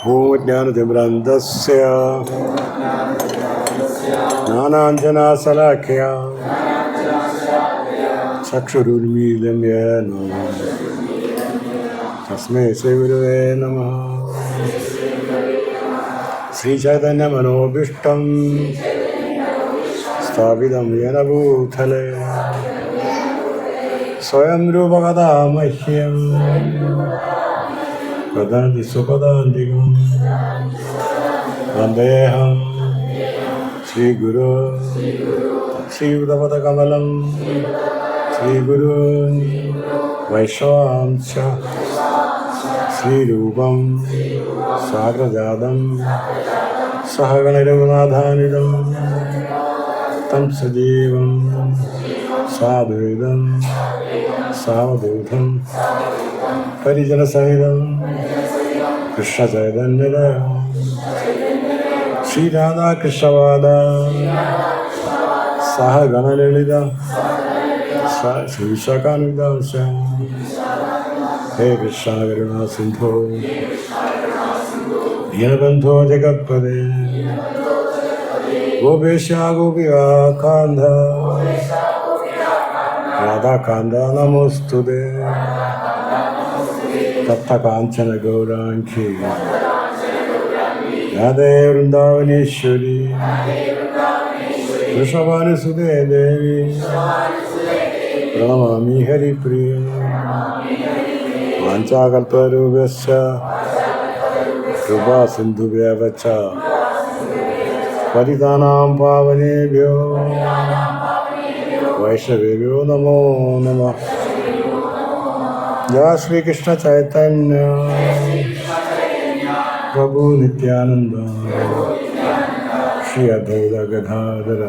भूमज्ञानतिमिरन्धस्य ज्ञानाञ्जनाशलाख्या चक्षुरुन्मीलितं येन तस्मै श्रीगुरवे नमः। श्रीचैतन्यमनोभीष्टं स्थापितं येन भूतले स्वयं रूपकदा मह्यं ददाति सुपदान्तिकं वन्देऽहं श्रीगुरो श्रीयुतपदकमलं श्रीगुरून् वैष्णवांश्च श्रीरूपं साग्रजातं सहगणरघुनाथान्वितं तं सजीवं साद्वैतं सावधूतं परिजनसहितं कृष्णचैतन्यदेवं श्रीराधाकृष्णपादा सहगणललिता श्रीविशाखान्वितांश्च। हे कृष्ण करुणा सिन्धो दीनबन्धो जगत्पते गोपेश गोपिका कान्ध राधाकान्द नमोस्तुते। तप्तकाञ्चन गौराङ्गी राधे वृन्दावनेश्वरी वृषभानुसुते देवी प्रणमामि हरिप्रिये। वाञ्छाकल्पतरुभ्यश्च कृपा सिन्धुभ्यः च पतितानां पावनेभ्यो वैष्णवेभ्यो नमो नमः। जय श्री कृष्ण चैतन्य प्रभु नित्यानंद श्री अद्वैत गदाधर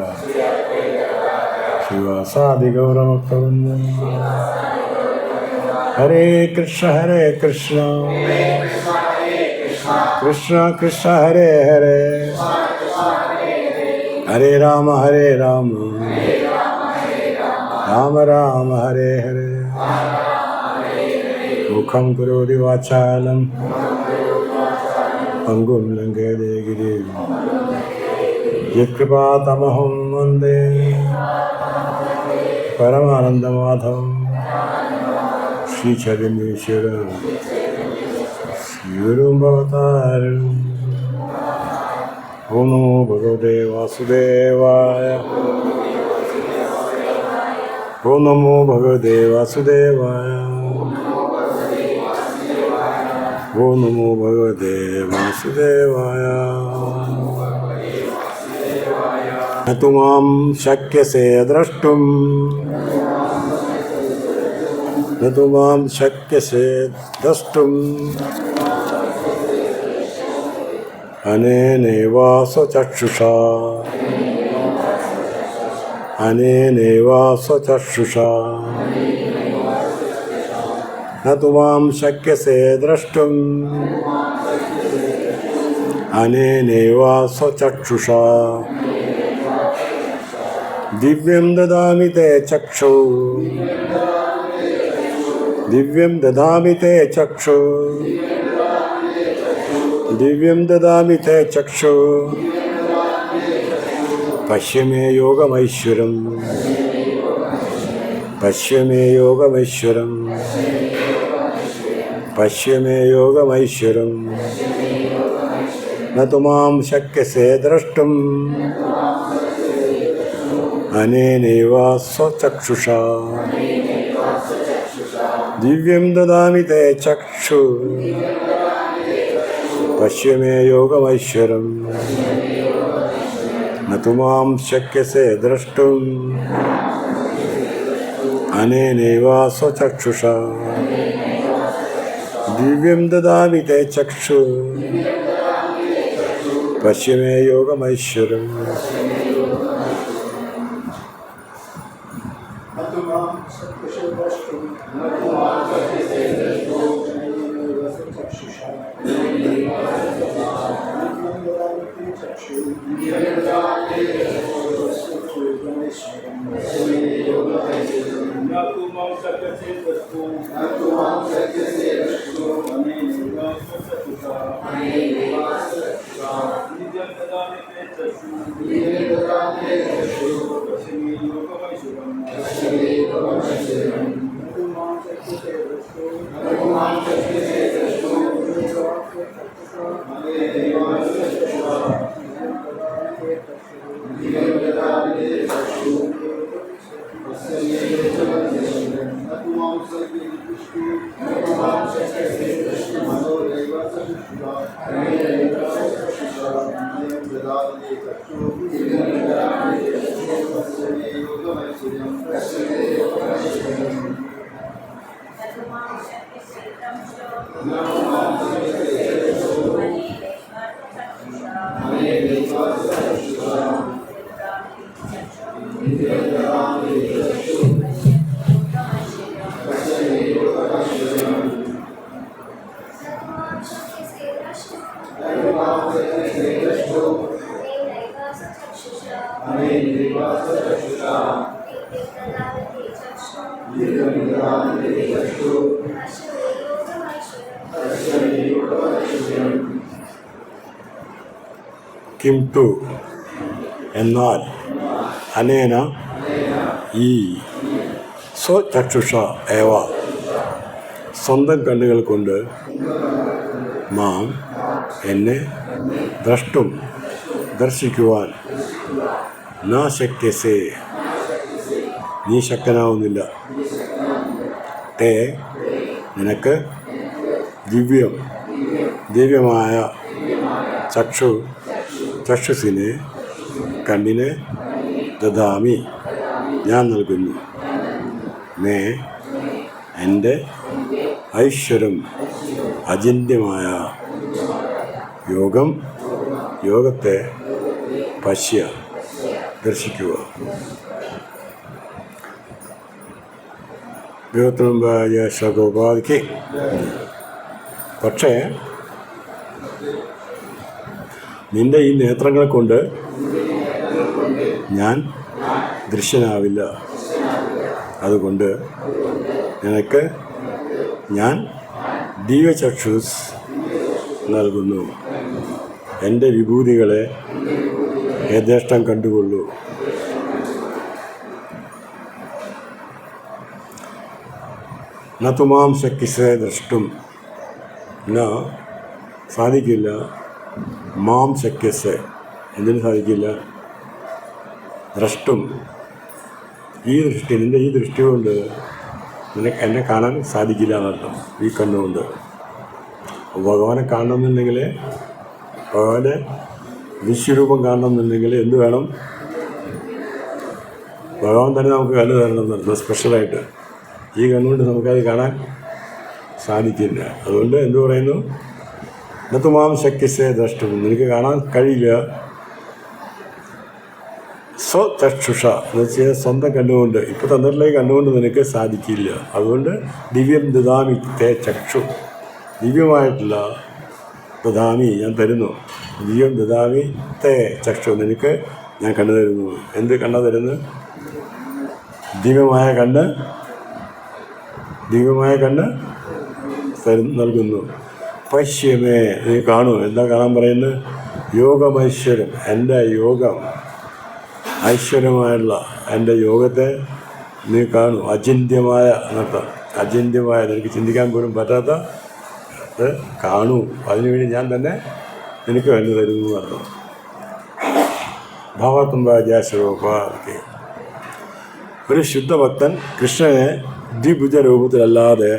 श्रीवासादि गौरभक्तवृंद। हरे कृष्ण कृष्ण कृष्ण हरे हरे हरे राम राम राम हरे हरे। मुखं करोति वाचालं अंगुं लङ्घयते गिरिं यत्कृपातमहं वन्दे परमानन्दमाधवं श्रीचरणेश्वरं श्रीगुरुं भवतारिणम्। ॐ नमो भगवते वासुदेवाय। ॐ नमो भगवते वासुदेवाय। ॐ नमो भगवते वासुदेवाय। न तु मां शक्यसे द्रष्टुं न तु मां शक्यसे द्रष्टुम् अनेनैव स्वचक्षुषा अनेनैव स्वचक्षुषा न तु मां शक्यसे द्रष्टुम् अनेनैव स्वचक्षुषा। दिव्यं ददामि ते चक्षु दिव्यं ददामि ते चक्षु दिव्यं ददामि ते चक्षु पश्य मे योगमैश्वरम् पश्य मे योगमैश्वरम् पश्य मे योगमैश्वरम्। न तु मां शक्यसे द्रष्टुम् अनेनैव स्वचक्षुषा। दिव्यं ददामि ते चक्षु पश्य मे योगमैश्वरम्। न तु मां शक्यसे द्रष्टुम् अनेनैव स्वचक्षुषा। दिव्यं ददामि ते चक्षु पश्य मे योगमैश्वरम्। Amen. കിംതു എന്നാൽ അനേന ഈ സ്വചക്ഷുഷ ഏവ സ്വന്തം കണ്ണുകൾ കൊണ്ട് മാം എന്നെ ദ്രഷ്ടും ദർശിക്കുവാൻ നാ ശക്യസേ നീ ശക്തനാവുന്നില്ല. തേ നിനക്ക് ദിവ്യമായ ചക്ഷുസിനെ കണ്ണിനെ ദദാമി ഞാൻ നൽകുന്നു. മേ എൻ്റെ ഐശ്വര്യം അചിന്യമായ യോഗത്തെ പശ്യ ദർശിക്കുക. ദൈവത്തിനുമ്പായ ശകോപാധിക്ക് പക്ഷേ നിന്റെ ഈ നേത്രങ്ങളെ കൊണ്ട് ഞാൻ ദൃശ്യനാവില്ല. അതുകൊണ്ട് നിനക്ക് ഞാൻ ദിവ്യചക്ഷുസ് നൽകുന്നു. എൻ്റെ വിഭൂതികളെ യഥേഷ്ടം കണ്ടുകൊള്ളൂ. ന തുമാം ശക്തിസേ ദ്രഷ്ടും സാധിക്കില്ല. മാം ശക്യസേ എന്തിനു സാധിക്കില്ല? ദ്രഷ്ടും നിൻ്റെ ഈ ദൃഷ്ടി കൊണ്ട് നിനക്ക് എന്നെ കാണാൻ സാധിക്കില്ല എന്നർത്ഥം. ഈ കണ്ണുകൊണ്ട് ഭഗവാനെ കാണണമെന്നുണ്ടെങ്കിൽ, ഭഗവാന്റെ വിശ്വരൂപം കാണണമെന്നുണ്ടെങ്കിൽ എന്ത് വേണം? ഭഗവാൻ തന്നെ നമുക്ക് കണ്ണ് തരണം എന്നർത്ഥം. സ്പെഷ്യലായിട്ട് ഈ കണ്ണുകൊണ്ട് നമുക്കത് കാണാൻ സാധിക്കില്ല. അതുകൊണ്ട് എന്തു പറയുന്നു? നത്തുമാം ശക്തിസേ ദ്രഷ്ടും നിനക്ക് കാണാൻ കഴിയില്ല. സ്വചക്ഷുഷ എന്ന് വെച്ചാൽ സ്വന്തം കണ്ണുകൊണ്ട്, ഇപ്പോൾ തന്നിട്ടുള്ള ഈ കണ്ണുകൊണ്ട് നിനക്ക് സാധിക്കില്ല. അതുകൊണ്ട് ദിവ്യം ദദാമി തേ ചക്ഷു, ദിവ്യമായിട്ടുള്ള ദദാമി ഞാൻ തരുന്നു. ദിവ്യം ദദാമി തേ ചക്ഷു നിനക്ക് ഞാൻ കണ്ണു തരുന്നു. എന്ത് കണ്ണ തരുന്നു? ദിവ്യമായ കണ്ണ് നൽകുന്നു. പശ്യമേ നീ കാണൂ. എന്താ കാണാൻ പറയുന്നത്? യോഗമൈശ്വര്യം, എൻ്റെ യോഗം ഐശ്വര്യമായുള്ള എൻ്റെ യോഗത്തെ നീ കാണൂ. അചിന്യമായ എന്നർത്ഥം. അചിന്യമായ നിനക്ക് ചിന്തിക്കാൻ പോലും പറ്റാത്ത അത് കാണൂ. അതിനുവേണ്ടി ഞാൻ തന്നെ നിനക്ക് വേണ്ടി തരുന്നു എന്നർത്ഥം. ഭാവത്തുമ്പാചാശ്രോപാക്കി ഒരു ശുദ്ധഭക്തൻ കൃഷ്ണനെ ദ്വിഭുജ രൂപത്തിലല്ലാതെ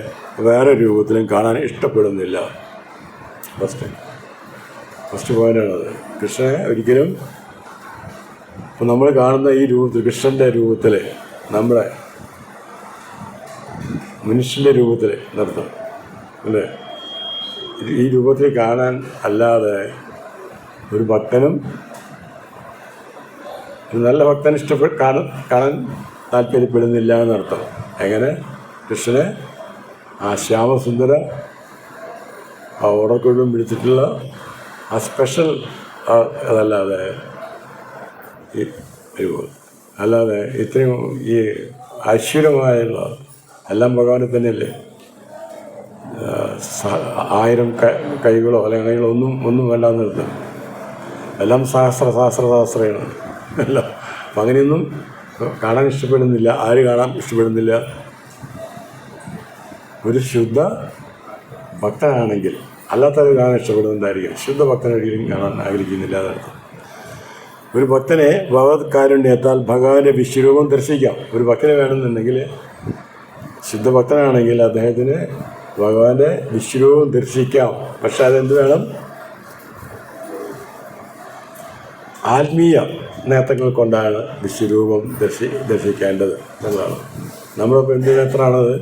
വേറെ രൂപത്തിലും കാണാൻ ഇഷ്ടപ്പെടുന്നില്ല. ഫസ്റ്റ് പോയിൻ്റാണത്. കൃഷ്ണനെ ഒരിക്കലും ഇപ്പം നമ്മൾ കാണുന്ന ഈ രൂപത്തിൽ, കൃഷ്ണൻ്റെ രൂപത്തിൽ, നമ്മുടെ മനുഷ്യൻ്റെ രൂപത്തിൽ നടത്തും അല്ലേ? ഈ രൂപത്തിൽ കാണാൻ അല്ലാതെ ഒരു ഭക്തനും, ഒരു നല്ല ഭക്തൻ കാണാൻ താല്പര്യപ്പെടുന്നില്ല എന്നർത്ഥം. എങ്ങനെ? കൃഷ്ണനെ ആ ശ്യാമസുന്ദര ആ ഓടക്കൊഴും പിടിച്ചിട്ടുള്ള ആ സ്പെഷ്യൽ അതല്ലാതെ അല്ലാതെ ഇത്രയും ഈ ഐശ്വര്യമായുള്ള എല്ലാം ഭഗവാനെ തന്നെയല്ലേ. 1000 കൈകളോ അല്ലെങ്കിൽ ഒന്നും വേണ്ടാന്ന് നിർത്തും. എല്ലാം സഹസ്രമാണ് എല്ലാം. അപ്പം അങ്ങനെയൊന്നും കാണാൻ ഇഷ്ടപ്പെടുന്നില്ല. ആര് കാണാൻ ഇഷ്ടപ്പെടുന്നില്ല? ഒരു ശുദ്ധ ഭക്തനാണെങ്കിൽ അല്ലാത്തവർ കാണാൻ ഇഷ്ടപ്പെടുന്നതായിരിക്കും. ശുദ്ധ ഭക്തനൊരിക്കലും കാണാൻ ആഗ്രഹിക്കുന്നില്ല. അതർത്ഥം. ഒരു ഭക്തനെ ഭഗവത് കാരുണ്യത്താൽ ഭഗവാന്റെ വിശ്വരൂപം ദർശിക്കാം. ഒരു ഭക്തനെ വേണമെന്നുണ്ടെങ്കിൽ, ശുദ്ധഭക്തനാണെങ്കിൽ അദ്ദേഹത്തിന് ഭഗവാന്റെ വിശ്വരൂപം ദർശിക്കാം. പക്ഷെ അതെന്ത് വേണം? ആത്മീയ നേത്രങ്ങൾ കൊണ്ടാണ് വിശ്വരൂപം ദർശിക്കേണ്ടത് എന്നതാണ്. നമ്മളിപ്പോൾ എന്ത് നേത്രമാണത്?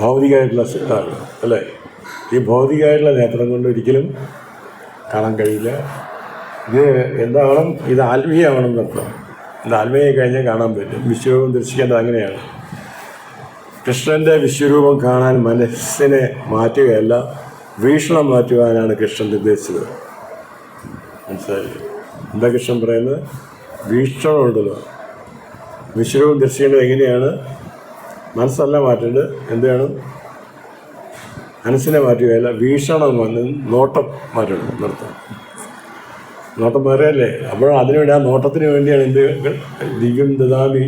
ഭൗതികമായിട്ടുള്ള ഇതാണ് അല്ലേ? ഈ ഭൗതികമായിട്ടുള്ള നേത്രം കൊണ്ട് ഒരിക്കലും കാണാൻ കഴിയില്ല. ഇത് എന്താവണം? ഇത് ആത്മീയമാവണം എന്നർത്ഥം. ഇത് ആത്മീയം കഴിഞ്ഞാൽ കാണാൻ പറ്റും. വിശ്വരൂപം ദർശിക്കേണ്ടത് അങ്ങനെയാണ്. കൃഷ്ണൻ്റെ വിശ്വരൂപം കാണാൻ മനസ്സിനെ മാറ്റുകയല്ല, വീക്ഷണം മാറ്റുവാനാണ് കൃഷ്ണൻ നിർദ്ദേശിച്ചത്. മനസ്സിലായില്ലേ? എന്താ കൃഷ്ണൻ പറയുന്നത്? വീക്ഷണമുണ്ടല്ലോ. വിശ്വരൂപം ദർശിക്കേണ്ടത് എങ്ങനെയാണ്? മനസ്സല്ല മാറ്റേണ്ടത്. എന്ത് വേണം? മനസ്സിനെ മാറ്റുകയല്ല, വീക്ഷണം വന്ന് നോട്ടം മാറ്റണം നിർത്തം. നോട്ടം മാറിയല്ലേ? അപ്പോൾ അതിനുവേണ്ടി, ആ നോട്ടത്തിന് വേണ്ടിയാണ് എന്ത് ദിവ്യം ദദാമി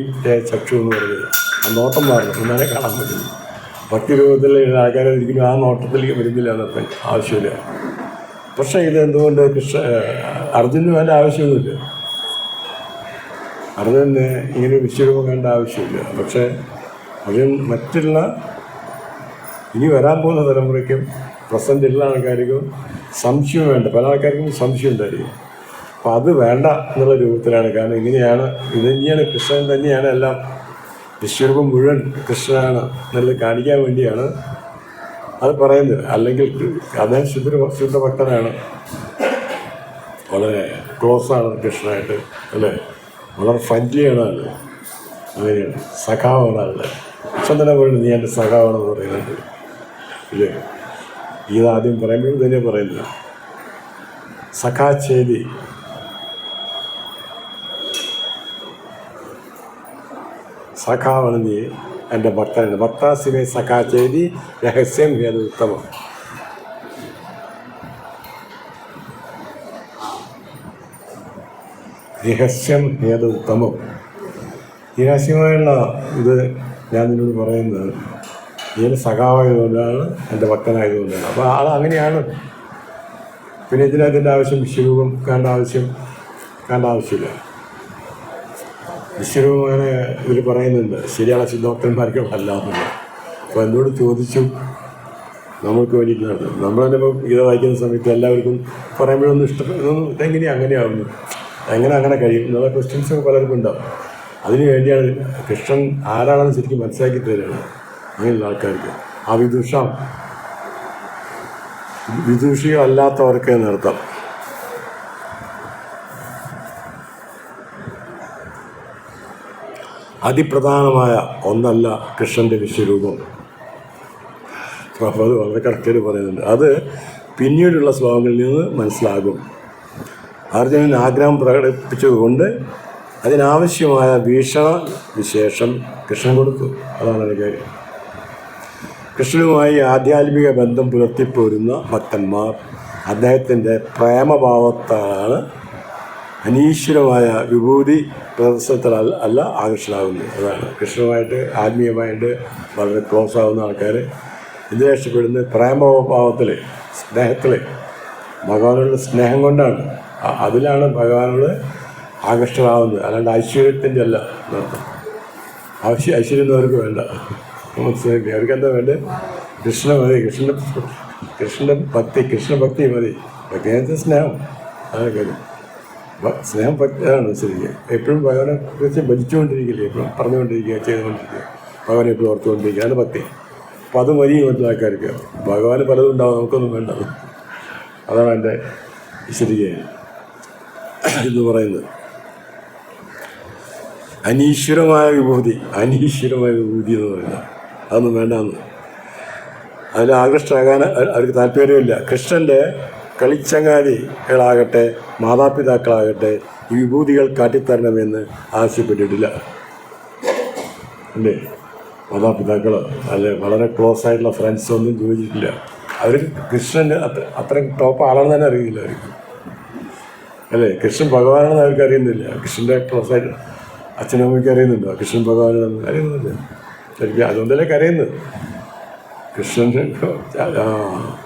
ചക്ഷു എന്ന് പറയുന്നത്. ആ നോട്ടം മാറണം, എന്നാലേ കാണാൻ പറ്റും. ഭക്തി രൂപത്തിലുള്ള ആൾക്കാരെ ഒരിക്കലും ആ നോട്ടത്തിലേക്ക് വരുന്നില്ല എന്നർത്ഥം. ആവശ്യമില്ല. പക്ഷേ ഇതെന്തുകൊണ്ട് അർജുനന് വേണ്ട ആവശ്യമൊന്നുമില്ല. അർജുനന് ഇങ്ങനെ വിശ്വരൂപം വേണ്ട ആവശ്യമില്ല. പക്ഷേ അർജുനൻ മറ്റുള്ള ഇനി വരാൻ പോകുന്ന തലമുറയ്ക്കും പ്രസൻറ്റുള്ള ആൾക്കാർക്കും സംശയം വേണ്ട. പല ആൾക്കാർക്കും സംശയം ഉണ്ടായിരിക്കും. അപ്പോൾ അത് വേണ്ട എന്നുള്ള രൂപത്തിലാണ്. കാരണം ഇങ്ങനെയാണ്, ഇത് തന്നെയാണ് കൃഷ്ണൻ തന്നെയാണ് എല്ലാം. വിശ്വരൂപം മുഴുവൻ കൃഷ്ണനാണ് എന്നുള്ളത് കാണിക്കാൻ വേണ്ടിയാണ് അത് പറയുന്നത്. അല്ലെങ്കിൽ അദ്ദേഹം ശുദ്ധഭക്തനാണ്, വളരെ ക്ലോസാണ് കൃഷ്ണനായിട്ട് അല്ലേ? വളരെ ഫ്രണ്ട്ലിയാണ് ആള്. അങ്ങനെയാണ്, സഖാവാണ് ആളുടെ. കൃഷ്ണൻ തന്നെ പറയുന്നത് നീ എൻ്റെ സഖാവാണെന്ന് പറയുന്നുണ്ട് ഇല്ലേ? ഇതാദ്യം പറയുമ്പോഴും തന്നെ പറയുന്നത് സഖാചേതി. സഖാവാണ് നീ എൻ്റെ ഭക്തനാണ്. ഭക്താസിനെ സഖാചേതി രഹസ്യം ഹേതു ഉത്തമം. രഹസ്യം ഹേതു ഉത്തമം. ഈ രഹസ്യമായുള്ള ഇത് ഞാൻ നിന്നോട് പറയുന്നത് ഇതിന് സഖാവായതുകൊണ്ടാണ്, എൻ്റെ ഭക്തനായതുകൊണ്ടാണ്. അപ്പോൾ ആൾ അങ്ങനെയാണ്. പിന്നെ ഇതിനതിൻ്റെ ആവശ്യം വിശ്വരൂപം കാണേണ്ട ആവശ്യമില്ല. വിശ്വരൂപം അങ്ങനെ ഇതിൽ പറയുന്നുണ്ട്. ശരിയാണ്, ശുദ്ധഭക്തന്മാർക്കും അല്ലാന്നുണ്ട്. അപ്പോൾ എന്നോട് ചോദിച്ചു നമ്മൾക്ക് വേണ്ടിയിട്ടാണ്. നമ്മളതിൻ്റെ ഇപ്പോൾ ഗീത വായിക്കുന്ന സമയത്ത് എല്ലാവർക്കും പറയുമ്പോഴൊന്നും ഇഷ്ടപ്പെടുന്നു. ഇതെങ്ങനെയാണ് അങ്ങനെയാവുന്നു, അങ്ങനെ കഴിയും എന്നുള്ള ക്വസ്റ്റ്യൻസ് പലർക്കും ഉണ്ടാവും. അതിനു വേണ്ടിയാണ് കൃഷ്ണൻ ആരാണെന്ന് ശരിക്കും മനസ്സിലാക്കി തരുന്നത് അങ്ങനെയുള്ള ആൾക്കാർക്ക്. ആ വിദൂഷികളല്ലാത്തവർക്ക് നിർത്താം. അതിപ്രധാനമായ ഒന്നല്ല കൃഷ്ണൻ്റെ വിശ്വരൂപം. അപ്പോൾ അത് വളരെ കറക്റ്റായിട്ട് പറയുന്നുണ്ട്. അത് പിന്നീടുള്ള ശ്ലോകങ്ങളിൽ നിന്ന് മനസ്സിലാകും. അർജുനൻ ആഗ്രഹം പ്രകടിപ്പിച്ചതുകൊണ്ട് അതിനാവശ്യമായ വീക്ഷണ വിശേഷം കൃഷ്ണൻ കൊടുത്തു. അതാണ് അതിൻ്റെ കാര്യം. കൃഷ്ണനുമായി ആധ്യാത്മിക ബന്ധം പുലർത്തിപ്പോരുന്ന ഭക്തന്മാർ അദ്ദേഹത്തിൻ്റെ പ്രേമഭാവത്താലാണ് അനീശ്വരമായ വിഭൂതി പ്രദർശനത്താൽ അല്ല ആകർഷണമാകുന്നത്. അതാണ് കൃഷ്ണനുമായിട്ട് ആത്മീയമായിട്ട് വളരെ ക്ലോസ് ആകുന്ന ആൾക്കാർ ഇതിനെ ഇഷ്ടപ്പെടുന്നത് പ്രേമഭാവത്തിൽ, സ്നേഹത്തിൽ, ഭഗവാനോടുള്ള സ്നേഹം കൊണ്ടാണ്. അതിലാണ് ഭഗവാനോട് ആകർഷണമാകുന്നത്. അല്ലാണ്ട് ഐശ്വര്യത്തിൻ്റെ അല്ല എന്നർത്ഥം. ഐശ്വര്യം അവർക്ക് വേണ്ട. മനസ്സിലാക്കി അവർക്ക് എന്താ വേണ്ടത്? കൃഷ്ണ മതി. കൃഷ്ണഭക്തി മതി. ഭക്തി സ്നേഹം. അതാണ് കാര്യം. സ്നേഹം ഭക്തിയാണ് ശരിക്കും. എപ്പോഴും ഭഗവാനെ കുറിച്ച് ഭജിച്ചുകൊണ്ടിരിക്കില്ലേ, എപ്പോഴും പറഞ്ഞുകൊണ്ടിരിക്കുക, ചെയ്തുകൊണ്ടിരിക്കുക, ഭഗവാനെ എപ്പോഴും ഓർത്തുകൊണ്ടിരിക്കുക. അതാണ് ഭക്തി. അപ്പോൾ അത് മതി മറ്റുള്ള ആൾക്കാർക്ക്. ഭഗവാന് പലതും ഉണ്ടാവും, നമുക്കൊന്നും വേണ്ട. അതാണ് എൻ്റെ ശരിക്കും എന്ന് പറയുന്നത്. അനീശ്വരമായ വിഭൂതി എന്ന് പറയുന്നത് അതൊന്നും വേണ്ടാന്ന്. അതിൽ ആകൃഷ്ടരാകാൻ അവർക്ക് താല്പര്യമില്ല. കൃഷ്ണൻ്റെ കളിച്ചങ്ങാതികളാകട്ടെ മാതാപിതാക്കളാകട്ടെ ഈ വിഭൂതികൾ കാട്ടിത്തരണമെന്ന് ആവശ്യപ്പെട്ടിട്ടില്ല. അല്ലേ? മാതാപിതാക്കളോ അല്ലെ വളരെ ക്ലോസ് ആയിട്ടുള്ള ഫ്രണ്ട്സൊന്നും ചോദിച്ചിട്ടില്ല. അവർ കൃഷ്ണൻ്റെ അത്രയും ടോപ്പ് ആളാണെന്ന് തന്നെ അറിയില്ല അവർക്ക്. അല്ലേ? കൃഷ്ണൻ ഭഗവാനാണെന്ന് അവർക്ക് അറിയുന്നില്ല. കൃഷ്ണൻ്റെ ക്ലോസ് ആയിട്ട് അച്ഛനമ്മയ്ക്ക് അറിയുന്നുണ്ടോ കൃഷ്ണൻ ഭഗവാനാണെന്ന്? അറിയുന്നില്ല ശരിക്കും. അതുകൊണ്ടല്ലേ കരയുന്നത്. കൃഷ്ണൻ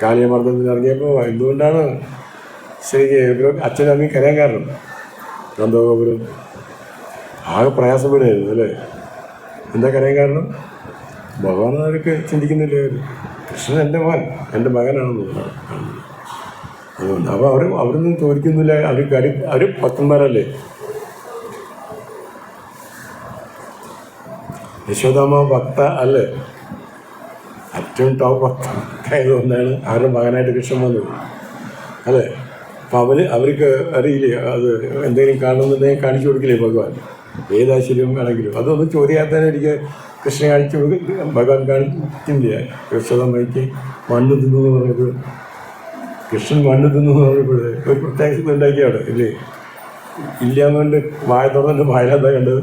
കാളിയമർദ്ദനത്തിന് ഇറങ്ങിയപ്പോൾ എന്തുകൊണ്ടാണ് ശരിക്കും അച്ഛനും അമ്മയും കരയാൻ കാരണം? നന്ദഗോപുരം ആകെ പ്രയാസപ്പെടുകയായിരുന്നു അല്ലേ? എന്താ കരയാൻ കാരണം? ഭഗവാൻ അവർക്ക് ചിന്തിക്കുന്നില്ലേ? കൃഷ്ണൻ എൻ്റെ മകൻ, എൻ്റെ മകനാണെന്ന് അതുകൊണ്ട് അപ്പോൾ അവിടെ നിന്ന് ചോദിക്കുന്നില്ല. അവർ ഭക്തന്മാരല്ലേ? യശോദാമ്മ ഭക്ത അല്ലേ? ഏറ്റവും ടോപ്പ് ഭക്തമായതുകൊണ്ടാണ് അവരുടെ മകനായിട്ട് കൃഷ്ണൻ വന്നത് അല്ലേ? അപ്പോൾ അവർക്ക് അറിയില്ലേ അത് എന്തെങ്കിലും കാണുന്നുണ്ടെങ്കിൽ കാണിച്ചു കൊടുക്കില്ലേ ഭഗവാൻ? ഏതാശ്ചര്യം ആണെങ്കിലും അതൊന്നും ചോദിക്കാത്തതിന് എനിക്ക് കൃഷ്ണൻ കാണിച്ചു കൊടുക്കും. ഭഗവാൻ കാണിക്കുന്നില്ല. യശോദാമ്മയ്ക്ക് മണ്ണ് തിന്നു എന്ന് പറഞ്ഞപ്പോൾ, കൃഷ്ണൻ മണ്ണ് തിന്നു എന്ന് പറഞ്ഞപ്പോൾ ഒരു പ്രത്യേക ഉണ്ടാക്കിയാണ് ഇല്ലേ? ഇല്ലാന്നുകൊണ്ട് വായ തുറന്നിട്ട് വായിലെന്താ കണ്ടത്?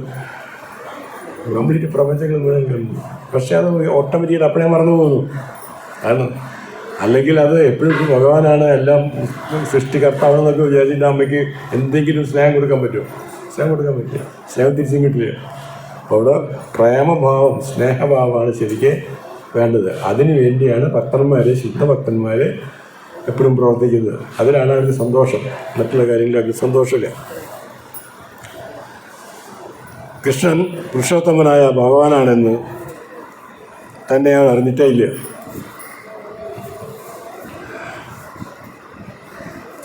കംപ്ലീറ്റ് പ്രപഞ്ചങ്ങൾ മുഴുവൻ കണ്ടു. പക്ഷേ അത് ഓട്ടോമാറ്റിക്കലി അപ്പഴേ മറന്നു പോകുന്നു. കാരണം അല്ലെങ്കിൽ അത് എപ്പോഴും ഭഗവാനാണ് എല്ലാം സൃഷ്ടികർത്താവെന്നൊക്കെ വിചാരിച്ചിട്ട് അമ്മയ്ക്ക് എന്തെങ്കിലും സ്നേഹം കൊടുക്കാൻ പറ്റുമോ? സ്നേഹം കൊടുക്കാൻ പറ്റില്ല. സ്നേഹം തിരിച്ചും കിട്ടില്ല. അപ്പോൾ അവിടെ പ്രേമഭാവം, സ്നേഹഭാവമാണ് ശരിക്കും വേണ്ടത്. അതിനു വേണ്ടിയാണ് ഭക്തന്മാർ, ശുദ്ധഭക്തന്മാർ എപ്പോഴും പ്രവർത്തിക്കുന്നത്. അതിലാണ് അവർക്ക് സന്തോഷം. മറ്റുള്ള കാര്യങ്ങളിൽ അവർക്ക് സന്തോഷമില്ല. കൃഷ്ണൻ പുരുഷോത്തമനായ ഭഗവാനാണെന്ന് തന്നെ അവർ അറിഞ്ഞിട്ടേ ഇല്ല.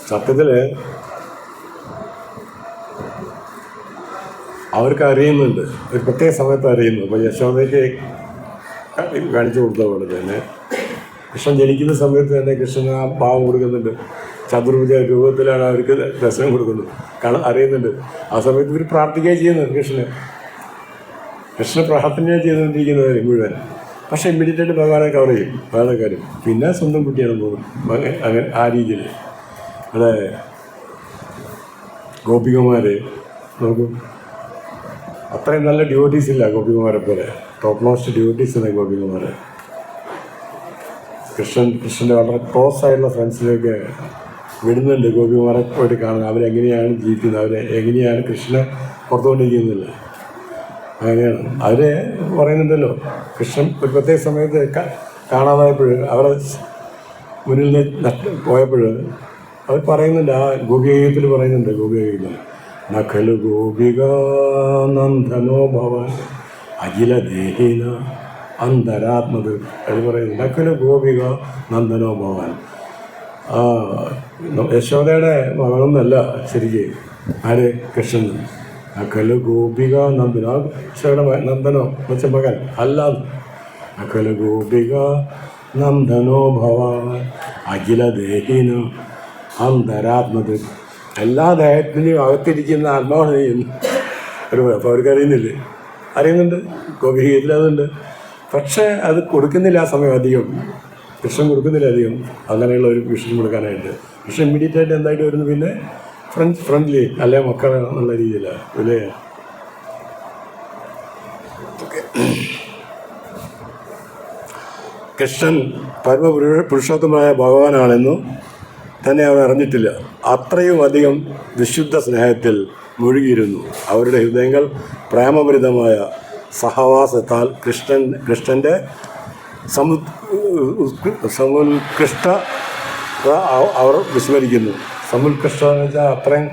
സത്യത്തിൽ അവർക്ക് അറിയുന്നുണ്ട്, ഒരു പ്രത്യേക സമയത്ത് അറിയുന്നു. അപ്പോൾ യശോദയ്ക്ക് കാണിച്ചു കൊടുത്ത പോലെ തന്നെ കൃഷ്ണൻ ജനിക്കുന്ന സമയത്ത് തന്നെ കൃഷ്ണൻ ആ ഭാവം കൊടുക്കുന്നുണ്ട്. ചതുർഭുജ രൂപത്തിലാണ് അവർക്ക് ദർശനം കൊടുക്കുന്നത്. അറിയുന്നുണ്ട്. ആ സമയത്ത് ഇവർ പ്രാർത്ഥിക്കുകയും ചെയ്യുന്നത് കൃഷ്ണ പ്രാർത്ഥന ചെയ്തുകൊണ്ടിരിക്കുന്നത് മുഴുവൻ. പക്ഷേ ഇമ്മീഡിയറ്റായിട്ട് ഭഗവാനെ കവർ ചെയ്യും. ഭഗവാനെ കാര്യം പിന്നെ സ്വന്തം കുട്ടിയാണ് പോകുന്നത്. അങ്ങനെ ആ രീതിയിൽ അവിടെ ഗോപികമാർ നോക്കും, അത്രയും നല്ല ഡ്യൂട്ടീസ് ഇല്ല ഗോപികമാരെ പോലെ. ടോപ്പ് മോസ്റ്റ് ഡ്യൂട്ടീസ് ഇല്ല ഗോപികമാർ. കൃഷ്ണൻ്റെ വളരെ ക്ലോസ് ആയിട്ടുള്ള ഫ്രണ്ട്സിലേക്ക് വിടുന്നുണ്ട് ഗോപികമാരെ പോയിട്ട് കാണുന്നത്. അവരെങ്ങനെയാണ് ജീവിക്കുന്നത്, എങ്ങനെയാണ് കൃഷ്ണനെ പുറത്തുകൊണ്ടിരിക്കുന്നില്ല. അങ്ങനെയാണ് അവർ പറയുന്നുണ്ടല്ലോ. കൃഷ്ണൻ ഒരു പ്രത്യേക സമയത്ത് കാണാതായപ്പോൾ അവിടെ മുന്നിൽ നിന്ന് പോയപ്പോൾ അവർ പറയുന്നുണ്ട്, ആ ഗോപികഗീതത്തിൽ പറയുന്നുണ്ട്. ഗോപികഗീതം നഖലു ഗോപികാനന്ദനോ ഭവൻ അഖില ദേഹിന അന്തരാത്മത് അത് പറയുന്നു. നഖലു ഗോപിക നന്ദനോ ഭവൻ. യശോദയുടെ മകളൊന്നല്ല ശരിക്ക്. ആര്? കൃഷ്ണൻ. നഖലു ഗോപിക നന്ദന, യശോദയുടെ നന്ദനോ വെച്ച മകൻ അല്ല. നഖലു ഗോപിക നന്ദനോ ഭവൻ അഖില ദേഹിന അന്തരാത്മത്. എല്ലാ ദേഹത്തിനും അകത്തിരിക്കുന്ന ആത്മാവാണ് ചെയ്യുന്നത്. അപ്പോൾ അവർക്ക് അറിയുന്നില്ലേ? അറിയുന്നുണ്ട്. ഗോപികയിൽ അതുണ്ട്. പക്ഷേ അത് കൊടുക്കുന്നില്ല ആ സമയം അധികം. കൃഷ്ണൻ കൊടുക്കുന്നില്ല അധികം അങ്ങനെയുള്ള ഒരു വിഷയം കൊടുക്കാനായിട്ട്. പക്ഷേ ഇമ്മീഡിയറ്റായിട്ട് എന്തായിട്ട് വരുന്നു? പിന്നെ ഫ്രണ്ട്ലി അല്ലെ മക്കളെ എന്നുള്ള രീതിയിലാണ് അല്ലേ? കൃഷ്ണൻ പുരുഷോത്തമനായ ഭഗവാനാണെന്നും തന്നെ അവർ അറിഞ്ഞിട്ടില്ല. അത്രയും അധികം വിശുദ്ധ സ്നേഹത്തിൽ മുഴുകിയിരുന്നു. അവരുടെ ഹൃദയങ്ങൾ പ്രേമഭരിതമായ സഹവാസത്താൽ കൃഷ്ണൻ്റെ സമുത്കൃഷ്ട അവർ വിസ്മരിക്കുന്നു. സമുത്കൃഷ്ട എന്ന് വെച്ചാൽ അത്രയും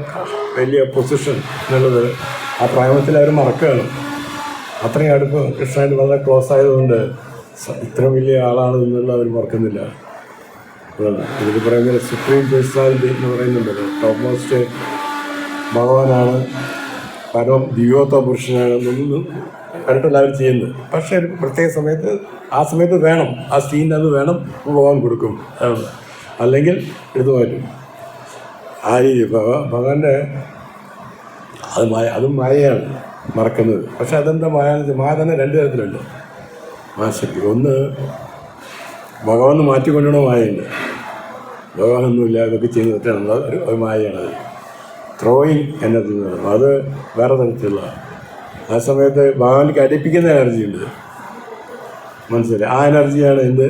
വലിയ പൊസിഷൻ എന്നുള്ളത് ആ പ്രേമത്തിൽ അവർ മറക്കുകയാണ്. അത്രയും അടുപ്പം കൃഷ്ണനായിട്ട് വളരെ ക്ലോസ് ആയതുകൊണ്ട് ഇത്ര വലിയ ആളാണ് എന്നുള്ള അവർ മറക്കുന്നില്ല. ഇതിൽ പറയുന്നത് സുപ്രീം പേഴ്സണാലിറ്റി എന്ന് പറയുന്നുണ്ടല്ലോ. ടോപ്പ് മോസ്റ്റ് ഭഗവാനാണ്, പരമ ദിവ്യോത്ത പുരുഷനാണെന്നൊന്നും കണ്ടിട്ടല്ല അവർ ചെയ്യുന്നത്. പക്ഷേ ഒരു പ്രത്യേക സമയത്ത് ആ സമയത്ത് വേണം, ആ സീൻ അത് വേണം, ഭഗവാൻ കൊടുക്കും. അല്ലെങ്കിൽ എടുത്തു മാറ്റും. ആ രീതി ഭഗവാന്റെ അതും മായയാണ് മറക്കുന്നത്. പക്ഷെ അതെന്താ മായ? മായ തന്നെ രണ്ട് തരത്തിലുണ്ട് മാശക്തി. ഒന്ന് ഭഗവാൻ മാറ്റിക്കൊണ്ടുള്ള മായയുണ്ട്. ഭഗവാനൊന്നുമില്ല, അതൊക്കെ ചെയ്യുന്ന തെറ്റാണ്, ഒരു മായയാണത്. ത്രോയിങ് എനർജി എന്ന് പറയുന്നത് അത് വേറെ തരത്തിലുള്ള. ആ സമയത്ത് ഭഗവാനിക്ക് അടുപ്പിക്കുന്ന എനർജി ഉണ്ട്, മനസ്സിലായി? ആ എനർജിയാണ് എന്ത്